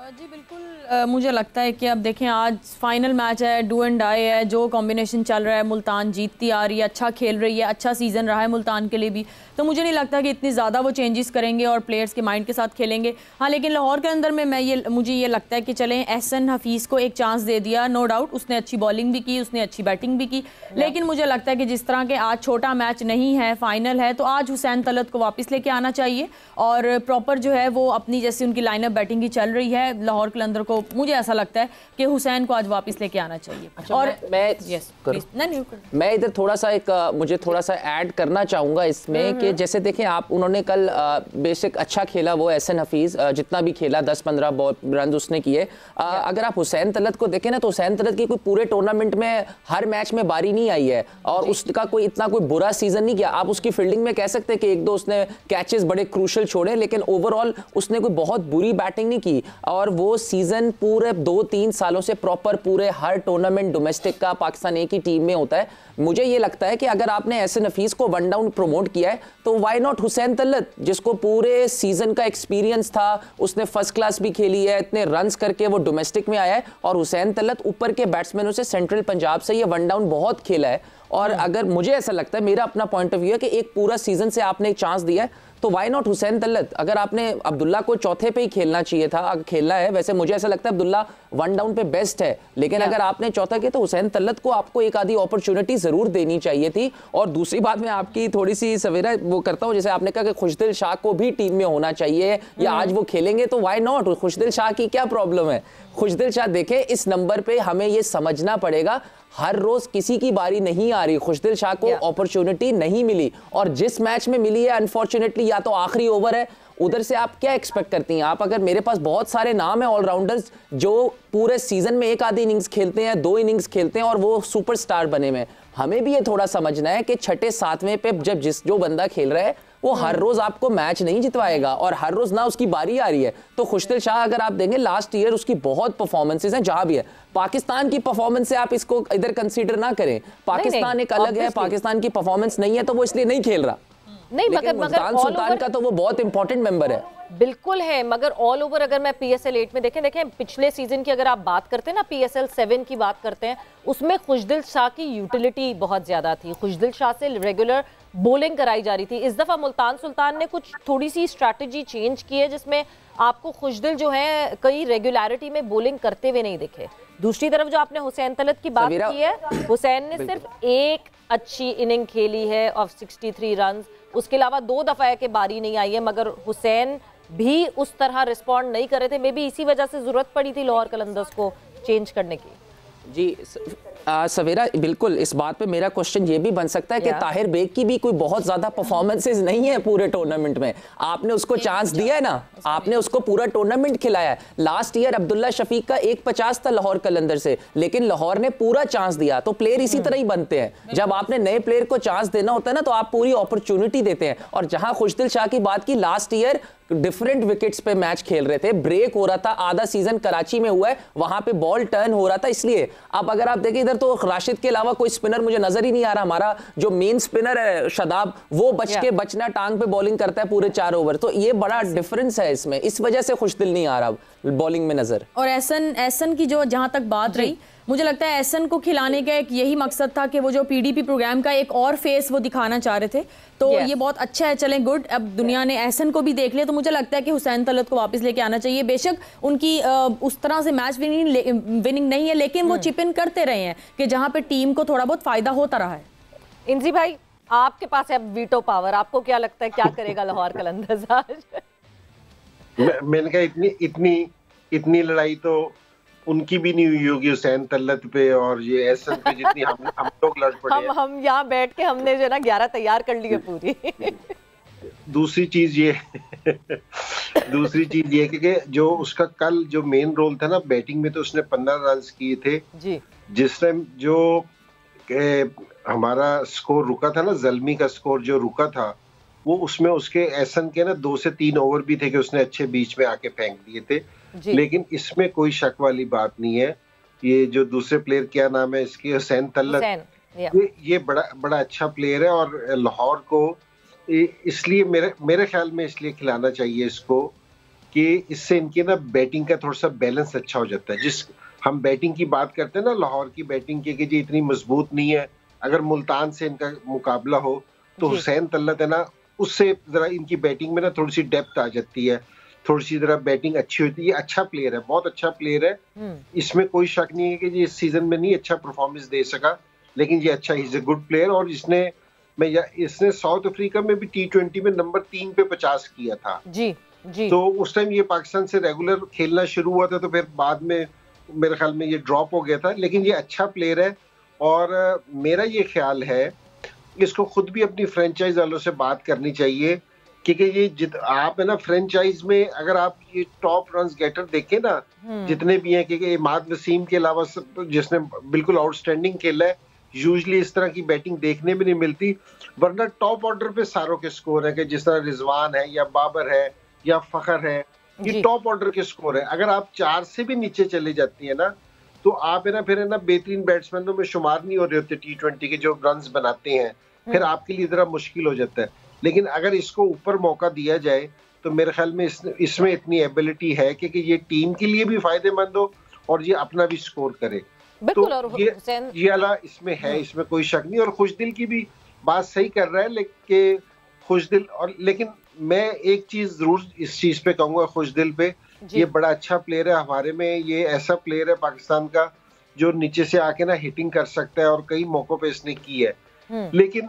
जी बिल्कुल, मुझे लगता है कि अब देखें आज फाइनल मैच है, डू एंड डाई है, जो कॉम्बिनेशन चल रहा है, मुल्तान जीतती आ रही है, अच्छा खेल रही है, अच्छा सीज़न रहा है मुल्तान के लिए भी, तो मुझे नहीं लगता कि इतनी ज़्यादा वो चेंजेस करेंगे और प्लेयर्स के माइंड के साथ खेलेंगे। हाँ, लेकिन लाहौर के अंदर में मुझे ये लगता है कि चलें एहसन हफीज़ को एक चांस दे दिया, नो डाउट उसने अच्छी बॉलिंग भी की, उसने अच्छी बैटिंग भी की, लेकिन मुझे लगता है कि जिस तरह के आज छोटा मैच नहीं है, फाइनल है, तो आज हुसैन तलत को वापस लेके आना चाहिए और प्रॉपर जो है वो अपनी जैसी उनकी लाइनअप बैटिंग की चल रही है लाहौर कलंदर को, मुझे ऐसा लगता है कि हुसैन को आज वापस लेके आना चाहिए। अच्छा, और मैं इधर थोड़ा सा मुझे थोड़ा सा ऐड करना चाहूंगा इसमें कि जैसे देखें आप, उन्होंने कल बेसिक अच्छा खेला वो एहसन हफीज, जितना भी खेला 10-15 रन उसने किए। अगर आप हुसैन तलत को देखें ना, तो हुसैन तलत की कोई पूरे टूर्नामेंट में हर मैच में बारी नहीं आई है और उसका कोई इतना कोई बुरा सीजन नहीं किया। आप उसकी फील्डिंग में कह सकते हैं कि एक दो उसने कैचेस बड़े क्रूशल छोड़े, लेकिन ओवरऑल उसने कोई बहुत बुरी बैटिंग नहीं की और वो सीजन पूरे 2-3 सालों से प्रॉपर पूरे हर टूर्नामेंट डोमेस्टिक का पाकिस्तान ए की टीम में होता है। मुझे ये लगता है कि अगर आपने एहसन हफीज को वन डाउन प्रमोट किया है तो व्हाई नॉट हुसैन तलत, जिसको पूरे सीजन का एक्सपीरियंस था, उसने फर्स्ट क्लास भी खेली है, इतने रन्स करके वो डोमेस्टिक में आया है और हुसैन तलत ऊपर के बैट्समैनों से सेंट्रल पंजाब से ये वन डाउन बहुत खेला है। और अगर मुझे ऐसा लगता है, मेरा अपना पॉइंट ऑफ व्यू है कि एक पूरा सीजन से आपने एक चांस दिया है तो व्हाई नॉट हुसैन तलत। अगर आपने अब्दुल्ला को चौथे पे ही खेलना चाहिए था, अगर खेलना है, वैसे मुझे ऐसा लगता है अब्दुल्ला वन डाउन पे बेस्ट है, लेकिन अगर आपने चौथा किया तो हुसैन तलत को आपको एक आधी अपॉर्चुनिटी जरूर देनी चाहिए थी। और दूसरी बात मैं आपकी थोड़ी सी सवेरा वो करता हूँ, जैसे आपने कहा कि खुशदिल शाह को भी टीम में होना चाहिए या आज वो खेलेंगे तो व्हाई नॉट, खुशदिल शाह की क्या प्रॉब्लम है। खुशदिल शाह देखें इस नंबर पे हमें ये समझना पड़ेगा, हर रोज किसी की बारी नहीं आ रही, खुशदिल शाह को अपॉर्चुनिटी नहीं मिली और जिस मैच में मिली है अनफॉर्चुनेटली या तो आखिरी ओवर है, उधर से आप क्या एक्सपेक्ट करती हैं। आप अगर, मेरे पास बहुत सारे नाम है ऑलराउंडर्स जो पूरे सीजन में एक आधी इनिंग्स खेलते हैं, 2 इनिंग्स खेलते हैं और वो सुपरस्टार बने में। हमें भी ये थोड़ा समझना है कि छठे सातवें पे जब जो बंदा खेल रहा है वो हर रोज आपको मैच नहीं जितवाएगा और हर रोज ना उसकी बारी आ रही है। तो खुशदिल शाह अगर आप देंगे लास्ट ईयर उसकी बहुत परफॉर्मेंसेस हैं, जहां भी है पाकिस्तान की परफॉर्मेंस से आप इसको इधर कंसीडर ना करें। पाकिस्तान एक अलग है, पाकिस्तान की परफॉर्मेंस नहीं है तो वो इसलिए नहीं खेल रहा। नहीं, मगर सुल्तान का तो वो बहुत इंपॉर्टेंट मेंबर है, बिल्कुल है, मगर ऑल ओवर अगर मैं PSL 8 में देखें पिछले सीजन की अगर आप बात करते हैं ना, PSL 7 की बात करते हैं, उसमें खुशदिल शाह की यूटिलिटी बहुत ज्यादा थी, खुशदिल शाह से रेगुलर बॉलिंग कराई जा रही थी। इस दफा मुल्तान सुल्तान ने कुछ थोड़ी सी स्ट्रैटेजी चेंज की है जिसमें आपको खुशदिल जो है कई रेगुलरिटी में बॉलिंग करते हुए नहीं दिखे। दूसरी तरफ जो आपने हुसैन तलत की बात की है, हुसैन ने सिर्फ एक अच्छी इनिंग खेली है ऑफ 63 रन, उसके अलावा 2 दफा के बारी नहीं आई है, मगर हुसैन भी उस तरह रिस्पॉन्ड नहीं कर रहे थे। मे बी इसी वजह से जरूरत पड़ी थी लाहौर कलंदर्स को चेंज करने की। जी सवेरा, बिल्कुल इस बात पे मेरा क्वेश्चन ये भी बन सकता है कि ताहिर बेग की भी कोई बहुत ज्यादा परफॉर्मेंसेस नहीं है पूरे टूर्नामेंट में, आपने उसको चांस दिया है ना, आपने उसको पूरा टूर्नामेंट खिलाया है। लास्ट ईयर अब्दुल्ला शफीक का 150 था लाहौर कलंदर से, लेकिन लाहौर ने पूरा चांस दिया। तो प्लेयर इसी तरह ही बनते हैं, जब आपने नए प्लेयर को चांस देना होता है ना तो आप पूरी अपॉर्चुनिटी देते हैं। और जहां खुशदिल शाह की बात की, लास्ट ईयर डिफरेंट विकेट्स पे मैच खेल रहे थे, ब्रेक हो रहा था, आधा सीजन कराची में हुआ है, वहां पे बॉल टर्न हो रहा था, इसलिए अब अगर आप देखें इधर तो राशिद के अलावा कोई स्पिनर मुझे नजर ही नहीं आ रहा। हमारा जो मेन स्पिनर है शदाब, वो बचना टांग पे बॉलिंग करता है पूरे 4 ओवर, तो ये बड़ा डिफरेंस है इसमें, इस वजह से खुशदिल नहीं आ रहा बॉलिंग में नजर। और एहसन की जो जहां तक बात रही, मुझे लगता है एहसन को खिलाने का एक यही मकसद था कि वो जो PDP प्रोग्राम का एक और फेस वो दिखाना चाह रहे थे, तो ये बहुत अच्छा है। चलें गुड, अब दुनिया ने एहसन को भी देख लिया, तो मुझे लगता है कि हुसैन तलत को वापस लेके आना चाहिए। बेशक उनकी उस तरह से मैच विनिंग नहीं है, लेकिन वो चिप इन करते रहे हैं कि जहां पे टीम को थोड़ा बहुत फायदा होता रहा है। इंजी भाई, आपके पास है वीटो पावर, आपको क्या लगता है क्या करेगा लाहौर कलंदर्स आज? मैंने कहा इतनी लड़ाई तो उनकी भी नहीं हुई होगी हुसैन तलत पे और ये एहसन पे जितनी हम लोग लड़ पड़े हैं। हम यहाँ बैठ के हमने जो ना 11 तैयार कर ली है पूरी। दूसरी चीज ये कि जो उसका कल जो मेन रोल था ना बैटिंग में, तो उसने 15 रन किए थे जी। जिस टाइम जो हमारा स्कोर रुका था ना, जल्मी का स्कोर जो रुका था, वो उसमें उसके एहसन के ना 2 से 3 ओवर भी थे कि उसने अच्छे बीच में आके फेंक दिए थे। लेकिन इसमें कोई शक वाली बात नहीं है, ये जो दूसरे प्लेयर, क्या नाम है इसकी, हुसैन तलत, ये बड़ा अच्छा प्लेयर है और लाहौर को इसलिए मेरे ख्याल में इसलिए खिलाना चाहिए इसको कि इससे इनकी ना बैटिंग का थोड़ा सा बैलेंस अच्छा हो जाता है। जिस हम बैटिंग की बात करते हैं ना, लाहौर की बैटिंग की कि जी इतनी मजबूत नहीं है, अगर मुल्तान से इनका मुकाबला हो तो हुसैन तलत है ना, उससे जरा इनकी बैटिंग में ना थोड़ी सी डेप्थ आ जाती है, थोड़ी सी जरा बैटिंग अच्छी होती है। अच्छा प्लेयर है, बहुत अच्छा प्लेयर है, इसमें कोई शक नहीं है कि जी इस सीजन में नहीं अच्छा परफॉर्मेंस दे सका, लेकिन ये अच्छा, इज ए गुड प्लेयर। और इसने साउथ अफ्रीका में भी T20 में नंबर 3 पे 50 किया था जी जी। तो उस टाइम ये पाकिस्तान से रेगुलर खेलना शुरू हुआ था, तो फिर बाद में मेरे ख्याल में ये ड्रॉप हो गया था, लेकिन ये अच्छा प्लेयर है। और मेरा ये ख्याल है इसको खुद भी अपनी फ्रेंचाइज वालों से बात करनी चाहिए, क्योंकि ये आप है ना फ्रेंचाइज में अगर आप ये टॉप रन गेटर देखें ना जितने भी हैं, क्योंकि इमाद वसीम के अलावा जिसने बिल्कुल आउटस्टैंडिंग खेला है, यूजुअली इस तरह की बैटिंग देखने में नहीं मिलती, वरना टॉप ऑर्डर पे सारों के स्कोर है कि जिस तरह रिजवान है या बाबर है या फखर है, ये टॉप ऑर्डर के स्कोर है। अगर आप 4 से भी नीचे चले जाती है ना, तो आप है ना फिर है ना बेहतरीन बैट्समैनों में शुमार नहीं हो रहे होते T20 के जो रन्स बनाते हैं, फिर आपके लिए जरा मुश्किल हो जाता है। लेकिन अगर इसको ऊपर मौका दिया जाए तो मेरे ख्याल में इसमें इतनी एबिलिटी है कि ये टीम के लिए भी फायदेमंद हो और ये अपना भी स्कोर करे। बिल्कुल। तो और ये वाला इसमें है, इसमें कोई शक नहीं। और खुशदिल की भी बात सही कर रहा है, लेकिन खुशदिल लेकिन मैं एक चीज जरूर इस चीज पे कहूंगा, खुशदिल पे, ये बड़ा अच्छा प्लेयर है हमारे में, ये ऐसा प्लेयर है पाकिस्तान का जो नीचे से आके ना हिटिंग कर सकता है और कई मौकों पे इसने की है। लेकिन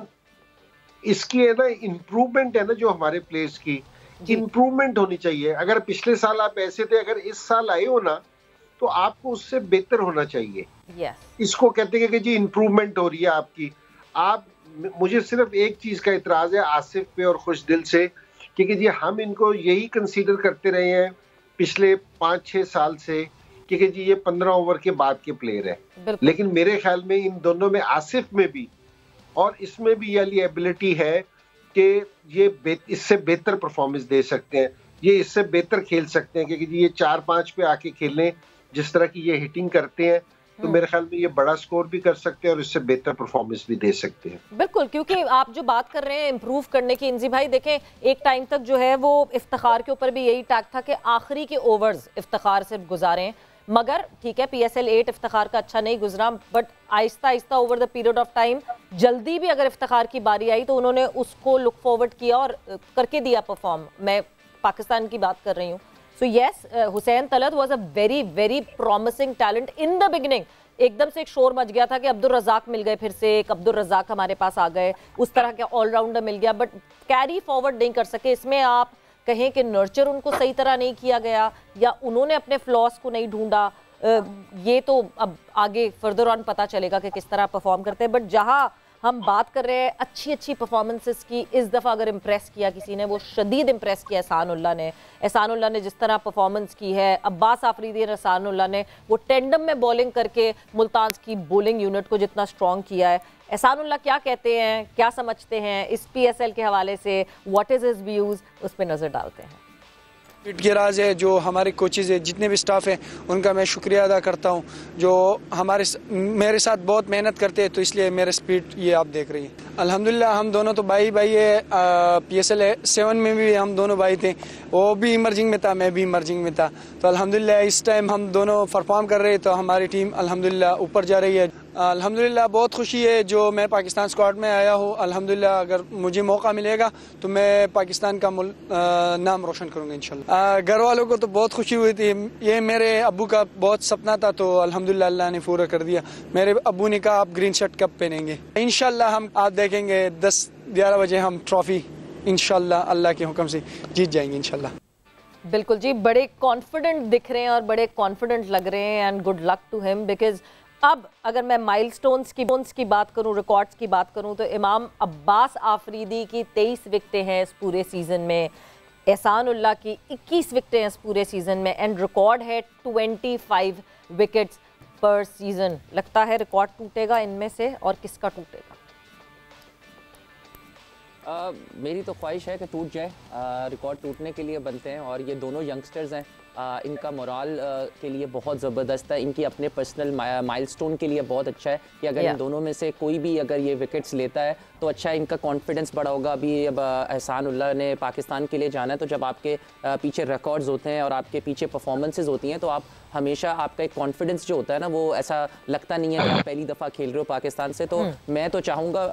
इसकी है ना इम्प्रूवमेंट है ना, जो हमारे प्लेयर्स की इम्प्रूवमेंट होनी चाहिए। अगर पिछले साल आप ऐसे थे, अगर इस साल आए हो ना, तो आपको उससे बेहतर होना चाहिए। इसको कहते हैं कि जी इम्प्रूवमेंट हो रही है आपकी। मुझे सिर्फ एक चीज का इतराज है आसिफ पे और खुशदिल से, क्योंकि जी हम इनको यही कंसीडर करते रहे हैं पिछले 5-6 साल से, क्योंकि जी ये 15 ओवर के बाद के प्लेयर है। लेकिन मेरे ख्याल में इन दोनों में, आसिफ में भी और इसमें भी ये एबिलिटी है कि ये इससे बेहतर परफॉर्मेंस दे सकते हैं, ये इससे बेहतर खेल सकते हैं, क्योंकि ये 4-5 पे आके खेलें जिस तरह की ये हिटिंग करते हैं, तो मेरे ख्याल में ये बड़ा स्कोर भी कर सकते हैं और इससे बेहतर परफॉर्मेंस भी दे सकते हैं। बिल्कुल, क्योंकि आप जो बात कर रहे हैं इंप्रूव करने की, इंजी भाई देखें एक टाइम तक जो है वो इफ्तिखार के ऊपर भी यही टैग था कि आखिरी के ओवर्स इफ्तिखार से गुजारें, मगर ठीक है PSL 8 इफ्तिखार का अच्छा नहीं गुजरा, but Aahista Aahista over the period of time जल्दी भी अगर इफ्तिखार की बारी आई तो उन्होंने उसको लुक फॉरवर्ड किया और करके दिया परफॉर्म। मैं पाकिस्तान की बात कर रही हूँ। So yes, Hussain Talat was a very very promising talent in the beginning. एकदम से एक शोर मच गया था कि अब्दुल रज़ाक मिल गए, फिर से एक अब्दुल रज़ाक हमारे पास आ गए, उस तरह के ऑलराउंडर मिल गया, बट कैरी फॉरवर्ड नहीं कर सके। इसमें आप कहें कि नर्चर उनको सही तरह नहीं किया गया या उन्होंने अपने फ्लॉस को नहीं ढूंढा, ये तो अब आगे फर्दर ऑन पता चलेगा कि किस तरह परफॉर्म करते हैं। बट जहां हम बात कर रहे हैं अच्छी अच्छी परफॉर्मेंसेस की, इस दफ़ा अगर इम्प्रेस किया किसी ने, वो शदीद इम्प्रेस किया एहसानुल्लाह ने। एहसानुल्लाह ने जिस तरह परफॉर्मेंस की है, अब्बास आफरीदी और एहसानुल्लाह ने वो टेंडम में बॉलिंग करके मुल्तान की बॉलिंग यूनिट को जितना स्ट्रॉन्ग किया है। एहसानुल्लाह क्या कहते हैं, क्या समझते हैं इस PSL के हवाले से, व्हाट इज़ हिज व्यूज़, उस पर नज़र डालते हैं। के राज है जो हमारे कोचेज़ है, जितने भी स्टाफ हैं, उनका मैं शुक्रिया अदा करता हूं, जो मेरे साथ बहुत मेहनत करते हैं, तो इसलिए मेरा स्पीड ये आप देख रही हैं। अल्हम्दुलिल्लाह हम दोनों तो भाई है। PSL 7 में भी हम दोनों भाई थे, वो भी इमर्जिंग में था, मैं भी इमर्जिंग में था, तो अल्हम्दुलिल्लाह इस टाइम हम दोनों परफॉर्म कर रहे हैं, तो हमारी टीम अल्हम्दुलिल्लाह ऊपर जा रही है। अल्हम्दुलिल्लाह बहुत खुशी है जो मैं पाकिस्तान स्क्वाड में आया हूँ। अल्हम्दुलिल्लाह अगर मुझे मौका मिलेगा तो मैं पाकिस्तान का नाम रोशन करूँगा इंशाल्लाह। घर वालों को तो बहुत खुशी हुई थी, ये मेरे अब्बू का बहुत सपना था, तो अल्हम्दुलिल्लाह अल्लाह ने पूरा कर दिया। मेरे अब्बू ने कहा आप ग्रीन शर्ट कब पहनेंगे, इंशाल्लाह हम आप देखेंगे 10-11 बजे हम ट्रॉफी इंशाल्लाह अल्लाह के हुक्म से जीत जाएंगे इंशाल्लाह। बिल्कुल जी, बड़े कॉन्फिडेंट दिख रहे हैं और बड़े कॉन्फिडेंट लग रहे हैं, and good luck to him. Because अब अगर मैं माइलस्टोन्स की बात करूं, रिकॉर्ड्स की बात करूं, तो इमाम अब्बास आफरीदी की 23 विकेटें हैं इस पूरे सीज़न में, एहसानुल्लाह की 21 विकेटें हैं इस पूरे सीज़न में, एंड रिकॉर्ड है 25 विकेट्स पर सीज़न। लगता है रिकॉर्ड टूटेगा इनमें से, और किसका टूटेगा? मेरी तो ख्वाहिश है कि टूट जाए, रिकॉर्ड टूटने के लिए बनते हैं और ये दोनों यंगस्टर्स हैं, इनका मोराल के लिए बहुत ज़बरदस्त है, इनकी अपने पर्सनल माइलस्टोन के लिए बहुत अच्छा है कि अगर इन दोनों में से कोई भी अगर ये विकेट्स लेता है तो अच्छा है, इनका कॉन्फिडेंस बढ़ा होगा। अभी अब एहसान उल्लाह ने पाकिस्तान के लिए जाना है, तो जब आपके पीछे रिकॉर्ड्स होते हैं और आपके पीछे परफॉर्मेंसेस होती हैं तो आप हमेशा आपका एक कॉन्फिडेंस जो होता है ना वो ऐसा लगता नहीं है कि आप पहली दफ़ा खेल रहे हो पाकिस्तान से। तो मैं तो चाहूँगा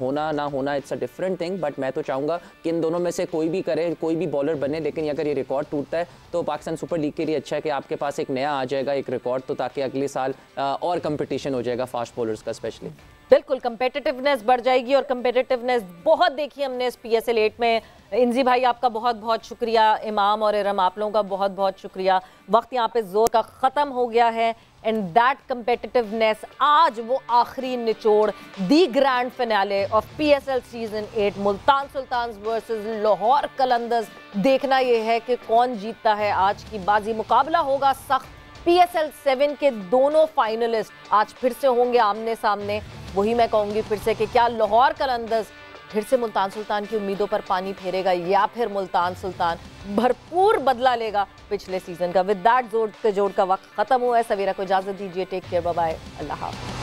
होना ना होना it's a different thing, but मैं तो चाहूँगा कि इन दोनों में से कोई भी करे, कोई भी बॉलर बने, लेकिन अगर ये रिकॉर्ड टूटता है तो पाकिस्तान सुपर लीग के लिए अच्छा है कि आपके पास एक नया आ जाएगा एक रिकॉर्ड, तो ताकि अगले साल और कंपटीशन हो जाएगा फास्ट बॉलर्स का स्पेशली। बिल्कुल कंपेटिटिवनेस बढ़ जाएगी और कंपेटिटिवनेस बहुत देखी हमने इस PSL 8 में। इंजी भाई आपका बहुत बहुत शुक्रिया, इमाम और इरम आप लोगों का बहुत बहुत शुक्रिया। वक्त यहाँ पे जोर का ख़त्म हो गया है एंड दैट कंपेटिटिवनेस, आज वो आखिरी निचोड़, the grand finale of PSL season 8 Multan sultans versus Lahore Qalandars. देखना ये है कि कौन जीतता है आज की बाजी। मुकाबला होगा सख्त, PSL 7 के दोनों फाइनलिस्ट आज फिर से होंगे आमने सामने। वही मैं कहूँगी फिर से कि क्या लाहौर कलंदर्स फिर से मुल्तान सुल्तान की उम्मीदों पर पानी फेरेगा या फिर मुल्तान सुल्तान भरपूर बदला लेगा पिछले सीजन का। विद दैट जोड़ का वक्त खत्म हुआ है। सवेरा को इजाजत दीजिए, टेक केयर, बाय बाय, अल्लाह हाफ़िज़।